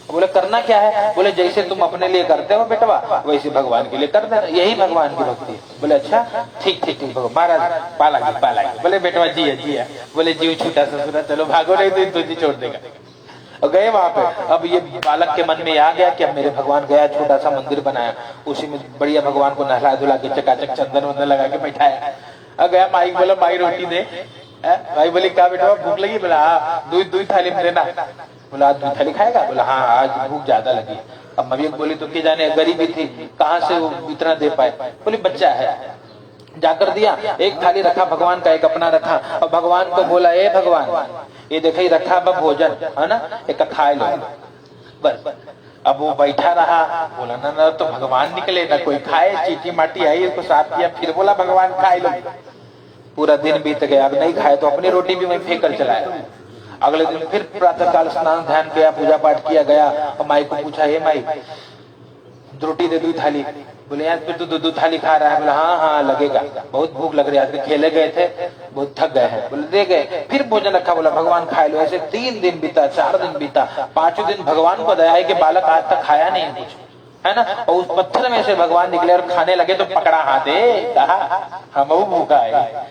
बोले करना क्या है। बोले जैसे तुम अपने लिए करते हो बेटवा, वैसे भगवान के लिए कर देना, यही भगवान की भक्ति है। बोले अच्छा ठीक ठीक ठीक महाराज, पाला। बोले बेटवा जिया। बोले जीव छूटा ससुरा, चलो भागो, नहीं तो तुझे छोड़ देगा। और गए वहां पे। अब ये बालक के मन में आ गया कि अब मेरे भगवान गया, छोटा सा मंदिर बनाया, उसी में बढ़िया भगवान को नहला धुला के चकाचक चंदन वंदन लगा के बैठाया। अब गया माई, बोला माई रोटी दे। भाई बोली क्या बेटा भूख लगी। बोला हाँ, दूध थाली में देना। बोला आज दूध थाली खाएगा। बोला हाँ आज भूख ज्यादा लगी। अब मम्मी बोली तो क्या जाने गरीबी थी, कहाँ से वो इतना दे पाए। बोली बच्चा है, जाकर दिया। 1 थाली रखा भगवान का, 1 अपना रखा, और भगवान को बोला ए भगवान ये देखा ही रखा अब भोजन, है ना, एक खाए लो बस। अब वो बैठा रहा, बोला ना तो भगवान निकले ना कोई खाए, चीटी माटी आई इसको साफ किया, फिर बोला भगवान खाए लो। पूरा दिन बीत गया, अब नहीं खाए तो अपनी रोटी भी वहीं फेंक कर चलाया। अगले दिन फिर प्रातः काल स्नान ध्यान किया, पूजा पाठ किया गया, और माई को पूछा हे माई रोटी दे दो थाली। बोले यार फिर तो दूध थाली खा रहा है। बोला हाँ लगेगा, बहुत भूख लग रही है, आज खेले गए थे बहुत थक गए हैं। बोले दे गए, फिर भोजन रखा, बोला भगवान खाए लो। ऐसे 3 दिन बीता, 4 दिन बीता, 5वें दिन भगवान को दया है कि बालक आज तक खाया नहीं कुछ, है ना। और उस पत्थर में से भगवान निकले और खाने लगे तो पकड़ा हाथ, कहा हम भूखा है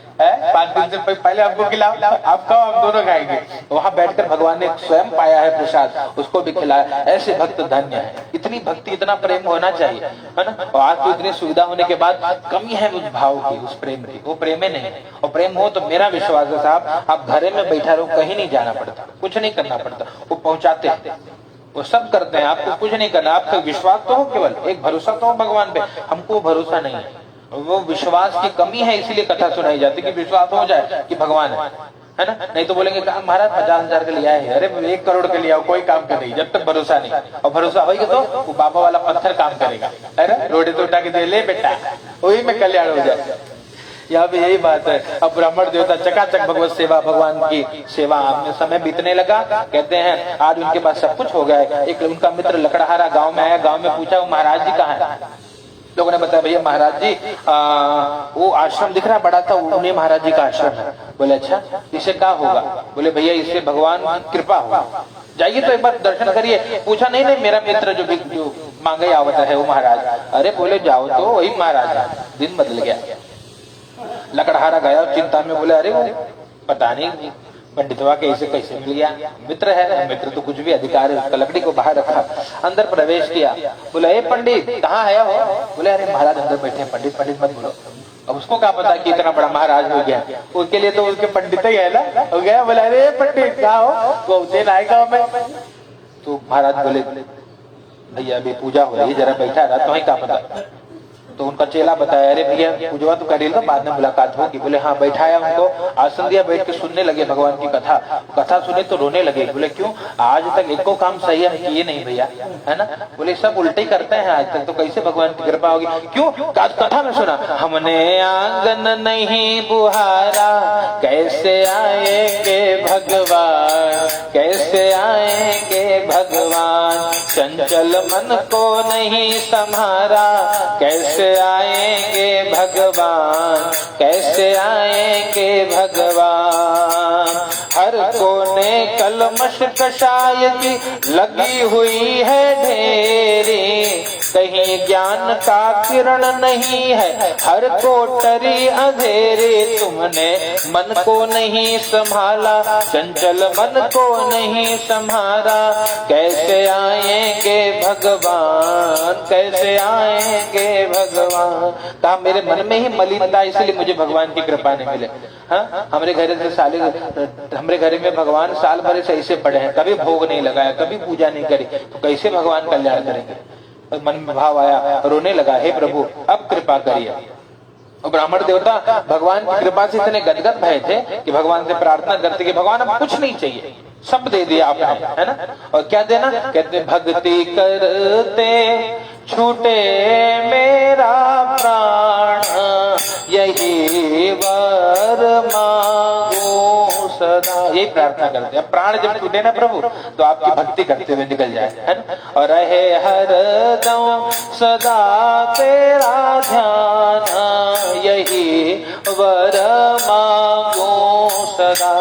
5 दिन से पहले हमको खिलाओ, आप खाओ हम दोनों खाएंगे। वहां बैठकर भगवान ने स्वयं पाया है प्रसाद, उसको भी खिलाया। ऐसे भक्त धन्य है। इतनी भक्ति, इतना प्रेम होना चाहिए, है ना। और आज तो इतनी सुविधा होने के बाद कमी है उस भाव की, उस प्रेम की। वो प्रेम ही नहीं। और प्रेम हो तो मेरा विश्वास है साहब, आप घरे में बैठा रहो, कहीं नहीं जाना पड़ता, कुछ नहीं करना पड़ता, वो पहुंचाते हैं, वो सब करते हैं। आपको कुछ नहीं करना, आपका विश्वास तो हो, केवल एक भरोसा तो हो भगवान पे। हमको भरोसा नहीं है, वो विश्वास की कमी है, इसीलिए कथा सुनाई जाती कि विश्वास हो जाए कि भगवान है ना। नहीं तो बोलेंगे महाराज 50,000 के लिए आए हैं, अरे 1 करोड़ के लिए आओ, कोई काम का नहीं, जब तक भरोसा नहीं। और भरोसा होगा तो वो बाबा वाला पत्थर काम करेगा, अरे रोटी तो उठा के दे ले बेटा, वही में कल्याण हो जाए। यहाँ भी यही बात है। अब ब्राह्मण देवता चकाचक भगवत सेवा, भगवान की सेवा में समय बीतने लगा। कहते हैं आज उनके पास सब कुछ हो गया है। एक उनका मित्र लकड़हारा गांव में आया, गांव में पूछा वो महाराज जी कहाँ है। लोगों ने बताया भैया महाराज जी वो आश्रम दिख रहा बड़ा था, उन्हें महाराज जी का आश्रम है। बोले अच्छा इसे क्या होगा। बोले भैया इससे भगवान की कृपा होगा, जाइए तो एक बार दर्शन करिए। पूछा नहीं मेरा मित्र जो मांगे आवत है वो महाराज। अरे बोले जाओ तो वही महाराज है। दिन बदल गया। लकड़हारा गया चिंता में, बोले अरे वो पता नहीं पंडितवा कैसे मिल गया, मित्र है, मित्र तो कुछ भी अधिकार है उसका। लकड़ी को बाहर रखा, अंदर प्रवेश किया। बोला ए पंडित कहाँ है हो। बोले अरे महाराज अंदर बैठे हैं। पंडित मत बोलो। अब उसको क्या पता कि इतना बड़ा महाराज हो गया, उसके लिए तो उसके पंडित ही है ना। हो गया, बोला अरे पंडित क्या हो, वो उज्जैन आएगा मैं। तो महाराज बोले भैया अभी पूजा हो रही है, जरा बैठा रहा, तो क्या पता। तो उनका चेला बताया, अरे भैया पूजवा तो करेगा, बाद में मुलाकात होगी। बोले हाँ। बैठाया उनको, आसन दिया, बैठ के सुनने लगे भगवान की कथा। कथा सुने तो रोने लगे। बोले क्यों? आज तक एको काम सही हम किए नहीं भैया, है ना। बोले सब उल्टे करते हैं आज तक, तो कैसे भगवान की कृपा होगी? क्यों? कथा में सुना, हमने आंगन नहीं बुहारा, कैसे आएंगे भगवान, कैसे आएंगे भगवान, चंचल मन को नहीं संभारा, कैसे आएंगे भगवान, कैसे आएंगे भगवान। हर कोने कलमश कषाय की लगी हुई है ढेरी, कहीं ज्ञान का किरण नहीं है, हर कोटरी अंधेरे। तुमने मन को नहीं संभाला, चंचल मन को नहीं संभाला, कैसे आएंगे भगवान, कैसे आएंगे भगवान। कहा मेरे मन में ही मलिनता, इसलिए मुझे भगवान की कृपा नहीं मिले। हाँ, हमारे घर में भगवान साल भर से ऐसे पड़े हैं, कभी भोग नहीं लगाया, कभी पूजा नहीं करी, तो कैसे भगवान कल्याण करेंगे? मन में भाव आया, रोने लगा, हे प्रभु अब कृपा करिए। और ब्राह्मण देवता भगवान की कृपा से इतने गदगद भय थे कि भगवान से प्रार्थना करते कि भगवान अब कुछ नहीं चाहिए, सब दे दिया आपने, है ना। और क्या देना? कहते भक्ति करते छूटे मेरा प्राण, यही वर मांगो सदा। यही प्रार्थना करते हैं, प्राण जब छूटे ना प्रभु तो आपकी भक्ति करते हुए निकल जाए, है ना। और रहे हरदम सदा तेरा ध्यान, यही वर मांगो सदा,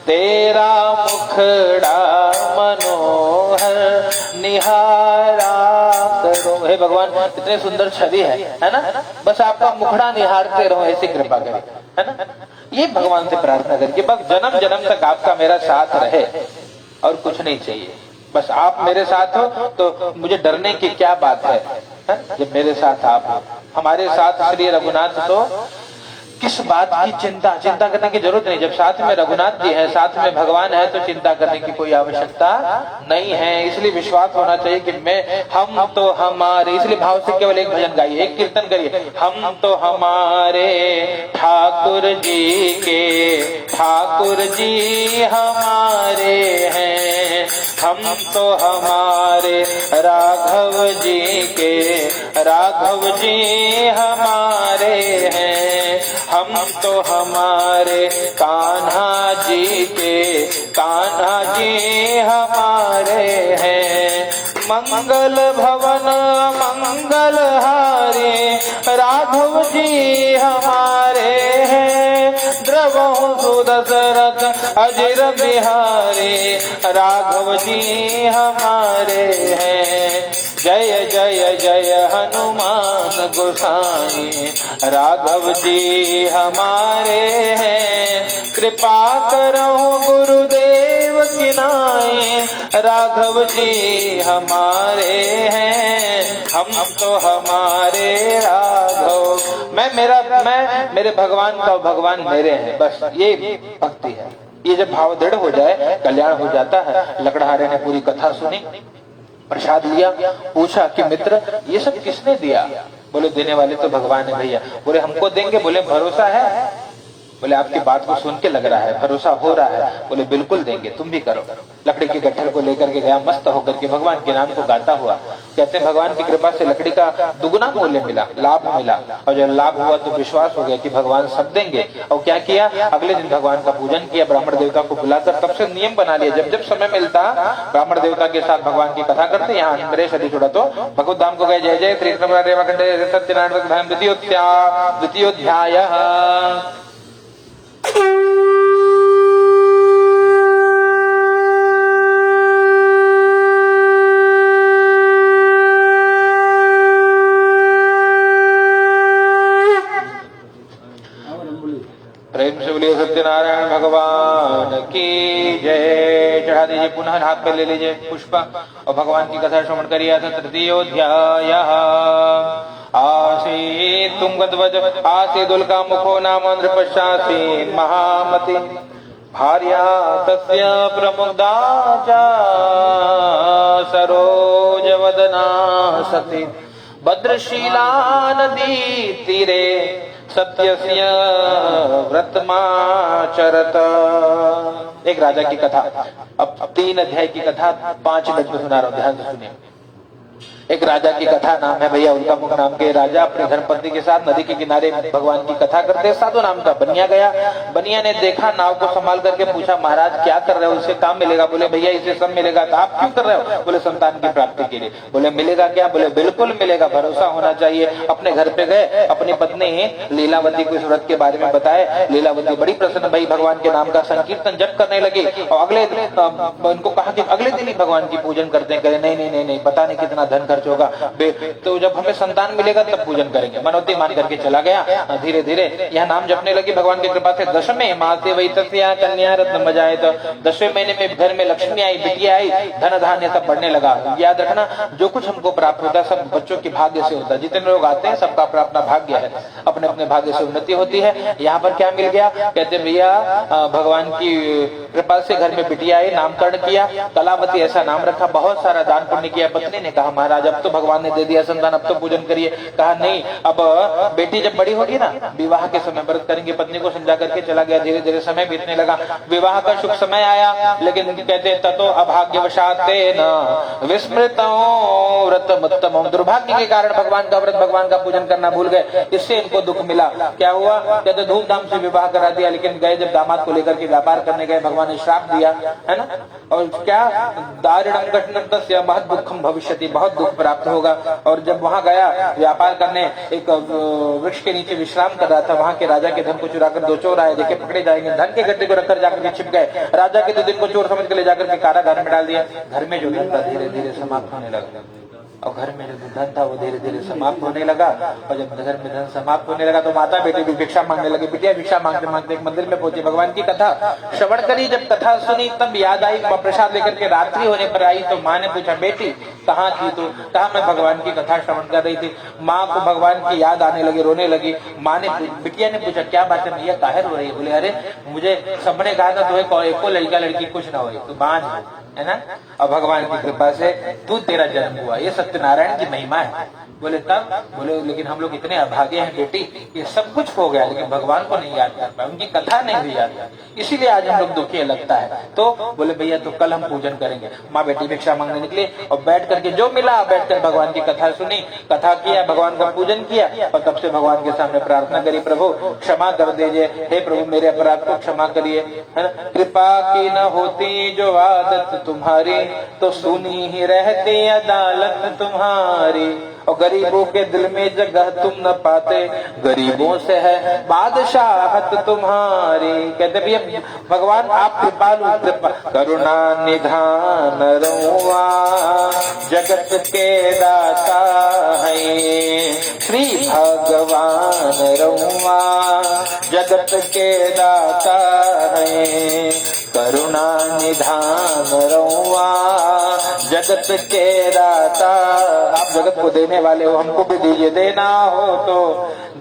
तेरा मुखड़ा मनोहर निहारा करो। हे भगवान इतने सुंदर छवि है ना, बस आपका मुखड़ा निहारते रहो, ऐसी कृपा करें, है ना। ये भगवान से प्रार्थना करके बस जन्म जन्म तक आपका मेरा साथ रहे और कुछ नहीं चाहिए। बस आप मेरे साथ हो तो मुझे डरने की क्या बात है? जब मेरे साथ आप हो, हमारे साथ श्री रघुनाथ, तो किस बात की चिंता करने की जरूरत नहीं। जब साथ में रघुनाथ जी है, साथ में भगवान है, तो चिंता करने की कोई आवश्यकता नहीं है। इसलिए विश्वास होना चाहिए कि हम तो हमारे, इसलिए भाव से केवल एक भजन गाइए, एक कीर्तन करिए, हम तो हमारे ठाकुर जी के, ठाकुर जी हमारे हैं, हम तो हमारे राघव जी के, राघव जी हमारे हैं, हम तो हमारे कान्हा जी के, कान्हा जी हमारे हैं। मंगल भवन मंगल हारे, राघव जी हमारे हैं, द्रवहु सुदशरथ अजिर बिहारी, राघव जी हमारे हैं। जय जय जय हनुमान गोसाई, राघव जी हमारे हैं, कृपा करो गुरुदेव की नाई, राघव जी हमारे हैं, हम तो हमारे राघव। मैं मेरे भगवान का, भगवान मेरे हैं, बस ये भक्ति है। ये जब भाव दृढ़ हो जाए कल्याण हो जाता है। लकड़हारे ने पूरी कथा सुनी, प्रसाद लिया, पूछा कि मित्र ये सब किसने दिया? बोले देने वाले तो भगवान है भैया। बोले हमको देंगे? बोले भरोसा है? बोले आपकी बात को सुन के लग रहा है भरोसा हो रहा है। बोले बिल्कुल देंगे, तुम भी करो। लकड़ी के गट्ठर को लेकर के गया, मस्त होकर के भगवान के नाम को गाता हुआ। कहते हैं भगवान की कृपा से लकड़ी का दुगुना मूल्य मिला, लाभ मिला। और जब लाभ हुआ तो विश्वास हो गया कि भगवान सब देंगे। और क्या किया? अगले दिन भगवान का पूजन किया, ब्राह्मण देवता को बुलाकर। तब से नियम बना लिया, जब जब समय मिलता ब्राह्मण देवता के साथ भगवान की कथा करते। यहाँ नरेश अभी छोड़ा तो भगवत धाम को गए। जय जय श्री कृष्ण सत्यनारायण द्वितीयोध्याय। प्रेम से बोलिए सत्यनारायण भगवान की जय। चढ़ा दीजिए, पुनः हाथ पे ले लीजिए पुष्प और भगवान की कथा श्रवण करिए। तृतीयोध्याय। आसी तुंगध्वज आसीदुल्का मुखो नाम नृपश्चासी महामति, भार्या तस्य प्रमुग्धा च सरोजवदना सती, भद्रशीला नदी तीरे सत्यस्य व्रतमाचरत। एक राजा की कथा, अब 3 अध्याय की कथा 5 मिनट में सुना रहा हूं, ध्यान से सुनिए। एक राजा की कथा, नाम है भैया उल्का मुख नाम के राजा अपने धर्मपत्नी के साथ नदी के किनारे भगवान की कथा करते। साधु नाम का बनिया गया। बनिया ने देखा, नाव को संभाल करके पूछा, महाराज क्या कर रहे हो, इससे काम मिलेगा? बोले भैया इसे सब मिलेगा। तो आप क्यों कर रहे हो? बोले संतान की प्राप्ति के लिए। बोले मिलेगा क्या? बोले बिल्कुल मिलेगा, भरोसा होना चाहिए। अपने घर पे गए, अपनी पत्नी लीलावती को इस व्रत के बारे में बताए। लीलावती बड़ी प्रसन्न भई, भगवान के नाम का संकीर्तन जप करने लगी। और अगले उनको कहा कि अगले दिन ही भगवान की पूजन करते हैं। कहे नहीं, पता नहीं कितना धन खर्च होगा, तो जब हमें संतान मिलेगा तब पूजन करेंगे। मनोती मान करके चला गया। धीरे धीरे यह नाम जपने लगी भगवान की कृपा से। 10वें मासे वही तस्या कन्या रत्न बजाए, तो 10वें महीने में घर में लक्ष्मी आई, बिटिया आई, धन धान्य सब बढ़ने लगा। याद रखना, जो कुछ हमको प्राप्त होता है सब बच्चों के भाग्य से होता है। जितने लोग आते हैं सबका अपना अपना भाग्य है, अपने अपने भाग्य से उन्नति होती है। यहाँ पर क्या मिल गया? कहते भैया भगवान की कृपा से घर में बिटिया आई, नामकरण किया, कलावती ऐसा नाम रखा, बहुत सारा दान पुण्य किया। पत्नी ने कहा महाराज अब तो भगवान ने दे दिया संतान, अब तो पूजन करिए। कहा नहीं, अब बेटी जब बड़ी होगी ना, विवाह के समय व्रत करेंगे। पत्नी को समझा करके चला गया। धीरे धीरे समय बीतने लगा, विवाह का शुभ समय आया। लेकिन कहते ततो अभाग्यवशात न विस्मृतो व्रतमुत्तम, दुर्भाग्य के कारण भगवान का व्रत, भगवान का पूजन करना भूल गए। इससे इनको दुख मिला। क्या हुआ? कहते धूमधाम से विवाह करा दिया, लेकिन गए जब दामाद को लेकर के व्यापार करने गए, भगवान ने श्राप दिया, है ना। और क्या? दारिणम कठिनम तस्य महत् दुःखम भविष्यति, बहुत दुख प्राप्त होगा। और जब वहां गया व्यापार करने, एक वृक्ष के नीचे विश्राम कर रहा था, वहां के राजा के धन को चुराकर 2 चोर आए, देखे पकड़े जाएंगे, धन के गड्ढे को रखकर जाकर के छिप गए। राजा के 2 दिन को चोर समझ कर ले जाकर के कारागार में डाल दिया। घर में जो धन था धीरे धीरे समाप्त होने लगा, और घर में जो धन था वो धीरे धीरे समाप्त होने लगा। और जब घर में धन समाप्त होने लगा तो माता बेटी भी भिक्षा मांगने लगी। बिटिया भिक्षा मांगते मांगते एक मंदिर में पहुंची, भगवान की कथा श्रवण करी। जब कथा सुनी तब याद आई, प्रसाद लेकर के रात्रि होने पर आई तो माँ ने पूछा बेटी कहाँ थी तू? कहा मैं भगवान की कथा श्रवण कर रही थी। माँ को भगवान की याद आने लगी, रोने लगी। माँ ने, बिटिया ने पूछा क्या बात है भैया, काहे रो रही है? बोले अरे मुझे सबने कहा था तुम्हें एको लड़का लड़की कुछ ना हो, तो बांझ है ना। और भगवान की कृपा से तू तेरा जन्म हुआ, ये सत्यनारायण की महिमा है। बोले तब? बोले लेकिन हम लोग इतने अभागे हैं बेटी, ये सब कुछ हो गया लेकिन भगवान को नहीं याद कर पाए, उनकी कथा नहीं हुई याद, इसीलिए आज हम लोग दुखी लगता है। तो बोले भैया तो कल हम पूजन करेंगे। माँ बेटी भिक्षा मांगने निकले और बैठ करके जो मिला बैठकर भगवान की कथा सुनी, कथा किया, भगवान का पूजन किया। और तब से भगवान के सामने प्रार्थना करी, प्रभु क्षमा कर दीजिए, हे प्रभु मेरे अपराध को क्षमा करिए, है ना। कृपा की न होती जो आदत तुम्हारी, तो सुनी ही रहती अदालत तुम्हारी। और गरीबों के दिल में जगह तुम न पाते, गरीबों से है बादशाहत तुम्हारी। कहते भैया भगवान आप कृपालु, कृपा करुणा निधान रहुआ, जगत के दाता है श्री भगवान रहुआ, जगत के दाता है करुणा निधान रहुआ, जगत के दाता। आप जगत को देने वाले हो, हमको भी दीजिए, देना हो तो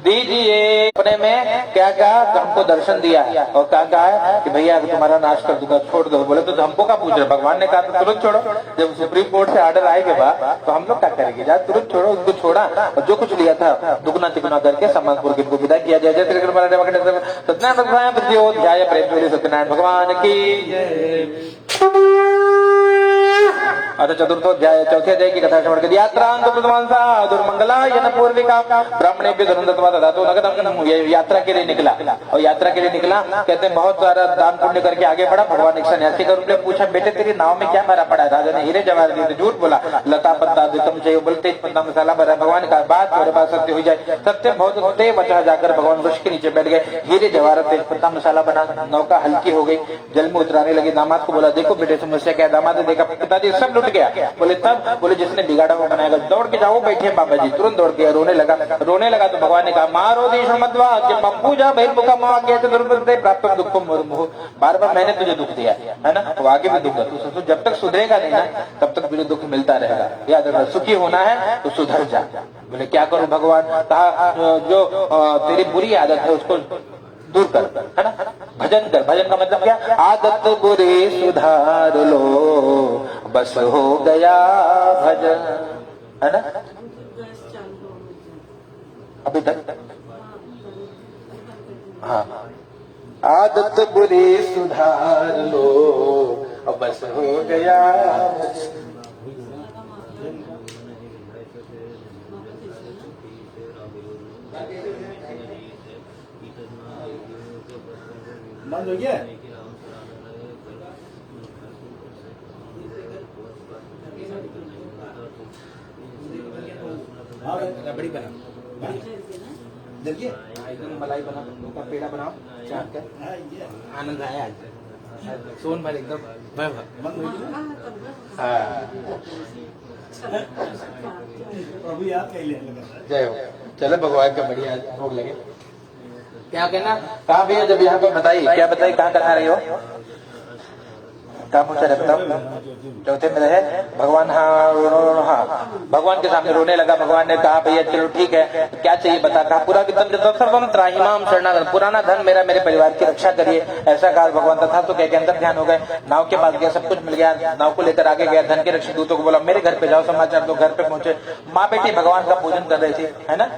दीजिए। अपने में क्या कहा? हमको दर्शन दिया है और क्या कहा है कि भैया तुम्हारा नाश कर दूंगा, छोड़ दो। बोले तो हमको क्या पूछ रहे? भगवान ने कहा तो तुरंत छोड़ो। जब सुप्रीम कोर्ट से ऑर्डर आएगा बाद तो हम लोग क्या करेंगे? जा तुरंत छोड़ो। उनको छोड़ा और जो कुछ लिया था दुगना तिगुना करके समाजपुर को विदा किया जाए। जय श्री सत्यनारायण सत्यनारायण भगवान की। अतः चतुर्थोध्याय चौथे अध्याय की कथा श्रवण करी। यात्रांत प्रथमांसा दुर्मंगलायन पूर्विका ब्राह्मणेभ्यो धनंदत्वा ददातो नगदं। यात्रा के लिए निकला और यात्रा के लिए निकला, कहते हैं बहुत सारा दान पुण्य करके आगे बढ़ा। भगवान एक सन्यासी का रूप ले पूछा बेटे तेरी नाव में क्या भरा पड़ा है? राजा ने हीरे जवाहर दिए, झूठ बोला। लता पत्ता दितम चाहिए, बोलते पत्ता मसाला भरा। भगवान का बात मेरे पास सत्य हो जाए, सत्य बहुत होते बचा। जाकर भगवान वृक्ष के नीचे बैठ गए, हीरे जवाहर तेज पत्ता मसाला बना। नौका हल्की हो गई, जल में उतराने लगे। दामाद को बोला देखो बेटे समस्या क्या है? दामाद ने देखा पिताजी सब लुट गया। बोले तब? बोले जिसने बिगाड़ा वो बनाएगा। दौड़ के जाओ, बैठे बाबा जी। तुरंत दौड़ के रोने लगा। रोने लगा तो भगवान ने कहा मारो देश मध्वा पूजा बहिर्मुखा प्राप्त दुख मुर्मु। बार बार मैंने तुझे दुख दिया है ना, तो आगे भी दूंगा। तू जब तक सुधरेगा नहीं ना तब तक तुझे दुख मिलता रहेगा। याद रखना, सुखी होना है तो सुधर जा। बोले क्या करूं भगवान? कहा जो तेरी बुरी आदत है उसको दूर कर, है ना, भजन कर। भजन का मतलब क्या? आदत बुरी सुधार लो, बस हो गया भजन, है ना। अभी तक हाँ, आदत बुरी सुधार लो, अब बस हो गया। बंद हो गया। रबड़ी बना देखिए, एकदम मलाई बना, उनका पेड़ा बनाओ, चाट कर आनंद आया आज। सोन भर एकदम अभी आप जय हो। चलो भगवान का बढ़िया भोग लगे। क्या कहना, कहाँ भैया जब यहाँ पे बताइए, क्या बताइए, कहाँ कथा रही हो, कहाँ पूछा बताओ। चौथे में रहे भगवान, हाँ भगवान के सामने रोने लगा। भगवान ने कहा भैया चलो ठीक है, क्या चाहिए बता। कहा पूरा सर्वम त्राहिमाम शरणागत, पुराना धन मेरा, मेरे परिवार की रक्षा करिए, ऐसा कहा भगवान। तथा तो कह के अंदर ध्यान हो गए, नाव के पास गया, सब कुछ मिल गया, नाव को लेकर आगे गया। धन के रक्षक दूतों को बोला मेरे घर पे जाओ, समाचार दो। घर पे पहुंचे, माँ बेटी भगवान का पूजन कर रही थी, है ना।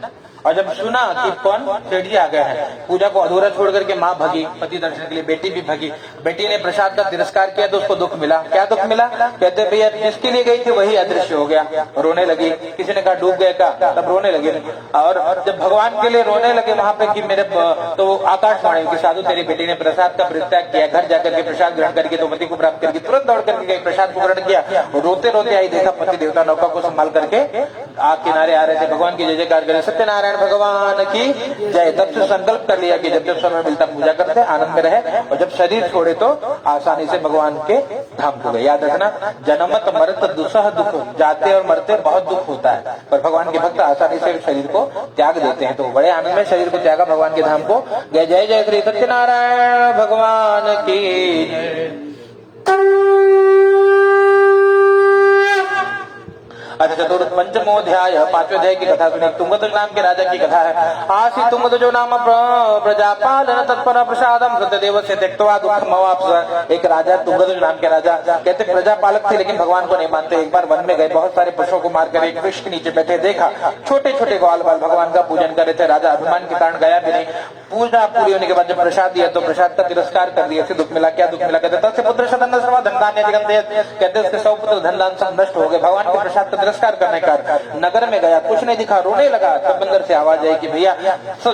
और जब सुना कि कौन सेठ जी आ गए हैं, पूजा को अधूरा छोड़ करके माँ भगी पति दर्शन के लिए, बेटी भी भगी। बेटी ने प्रसाद का तिरस्कार किया तो उसको दुख मिला। क्या दुख मिला, कहते भैया जिसके लिए गई थी वही अदृश्य हो गया, रोने लगी। किसी ने कहा डूब गए का, तब रोने लगे। और जब भगवान के लिए रोने लगे वहां पे कि मेरे, तो आकाशवाणी की साधु तेरी बेटी ने प्रसाद का परित्याग किया, घर जाकर के प्रसाद ग्रहण करके तो पति को प्राप्त करके तुरंत दौड़ करके गई, प्रसाद को ग्रहण किया। रोते रोते आई, देखा पति देवता नौका को संभाल करके आग किनारे आ रहे थे। भगवान की जय जयकार करे, सत्यनारायण भगवान की जय। तब से संकल्प कर लिया कि जब जब समय मिलता पूजा करते, आनंद में रहे, और जब शरीर छोड़े तो आसानी से भगवान के धाम को गए। याद रखना, जन्मत मरत दुसह दुख, जाते और मरते बहुत दुख होता है, पर भगवान के भक्त आसानी से शरीर को त्याग देते हैं। तो बड़े आनंद में शरीर को त्यागा, भगवान के धाम को गए। जय जय श्री सत्यनारायण भगवान की जय। अच्छा, चतुर्थ पंचमोध्याय, पांचवें अध्याय की कथा सुनी। तुंगध्वज नाम के राजा की कथा है। आसी तुंगध्वजो नाम प्रजापालन तत्पर प्रसादम सत्यदेव से त्यक्त्वा दुःखम अवाप्त। एक राजा, तुंगध्वज नाम के राजा, कहते प्रजापालक थे लेकिन भगवान को नहीं मानते। एक बार वन में गए, बहुत सारे पशुओं को मारकर एक वृक्ष के नीचे बैठे, देखा छोटे छोटे ग्वाल बाल भगवान का पूजन कर रहे थे। राजा अभिमान के कारण गया भी नहीं। पूजा पूरी होने के बाद जब प्रसाद दिया तो प्रसाद का तिरस्कार कर दिया। दुख मिला, क्या दुख मिला, कहते तस्य पुत्र सदन सर्व धनधान्य अधिगम्य, कहते उसके 100 पुत्र धन दान सब नष्ट हो गए। भगवान के प्रसाद का तिरस्कार करने का नगर में गया, कुछ नहीं दिखा, रोने लगा। तब अंदर से आवाज आई कि भैया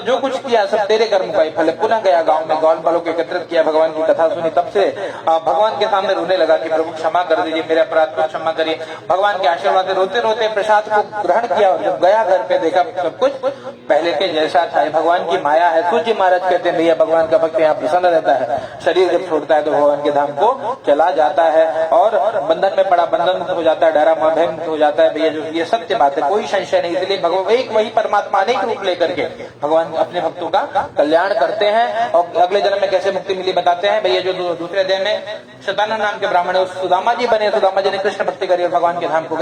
जो कुछ किया सब तेरे कर्म का ही फल है। पुनः गया गांव में, ग्वाल बालों को एकत्रित किया, भगवान की कथा सुनी। तब से भगवान के सामने रोने लगा कि प्रभु क्षमा कर दीजिए, मेरे अपराध को क्षमा करिए। भगवान के आशीर्वाद से रोते रोते प्रसाद को ग्रहण किया, और जब गया घर पे देखा सब कुछ पहले के जैसा था। भगवान की माया है। सूची महाराज कहते हैं भैया भगवान का भक्त यहाँ प्रसन्न रहता है, शरीर जब छोड़ता है तो भगवान के धाम को चला जाता है, और बंधन में पड़ा बंधन मुक्त हो जाता है, डरा भय मुक्त हो जाता है। भैया जो ये सत्य बात है, कोई संशय नहीं। इसलिए भगवान एक वही परमात्मा अनेक रूप लेकर के भगवान अपने भक्तों का कल्याण करते हैं। और अगले जन्म में कैसे मुक्ति मिली बताते हैं। भैया जो दूसरे अध्याय में शतानंद नाम के ब्राह्मण है, सुदामा जी बने, सुदामा जी ने कृष्ण भक्ति करी और भगवान के धाम को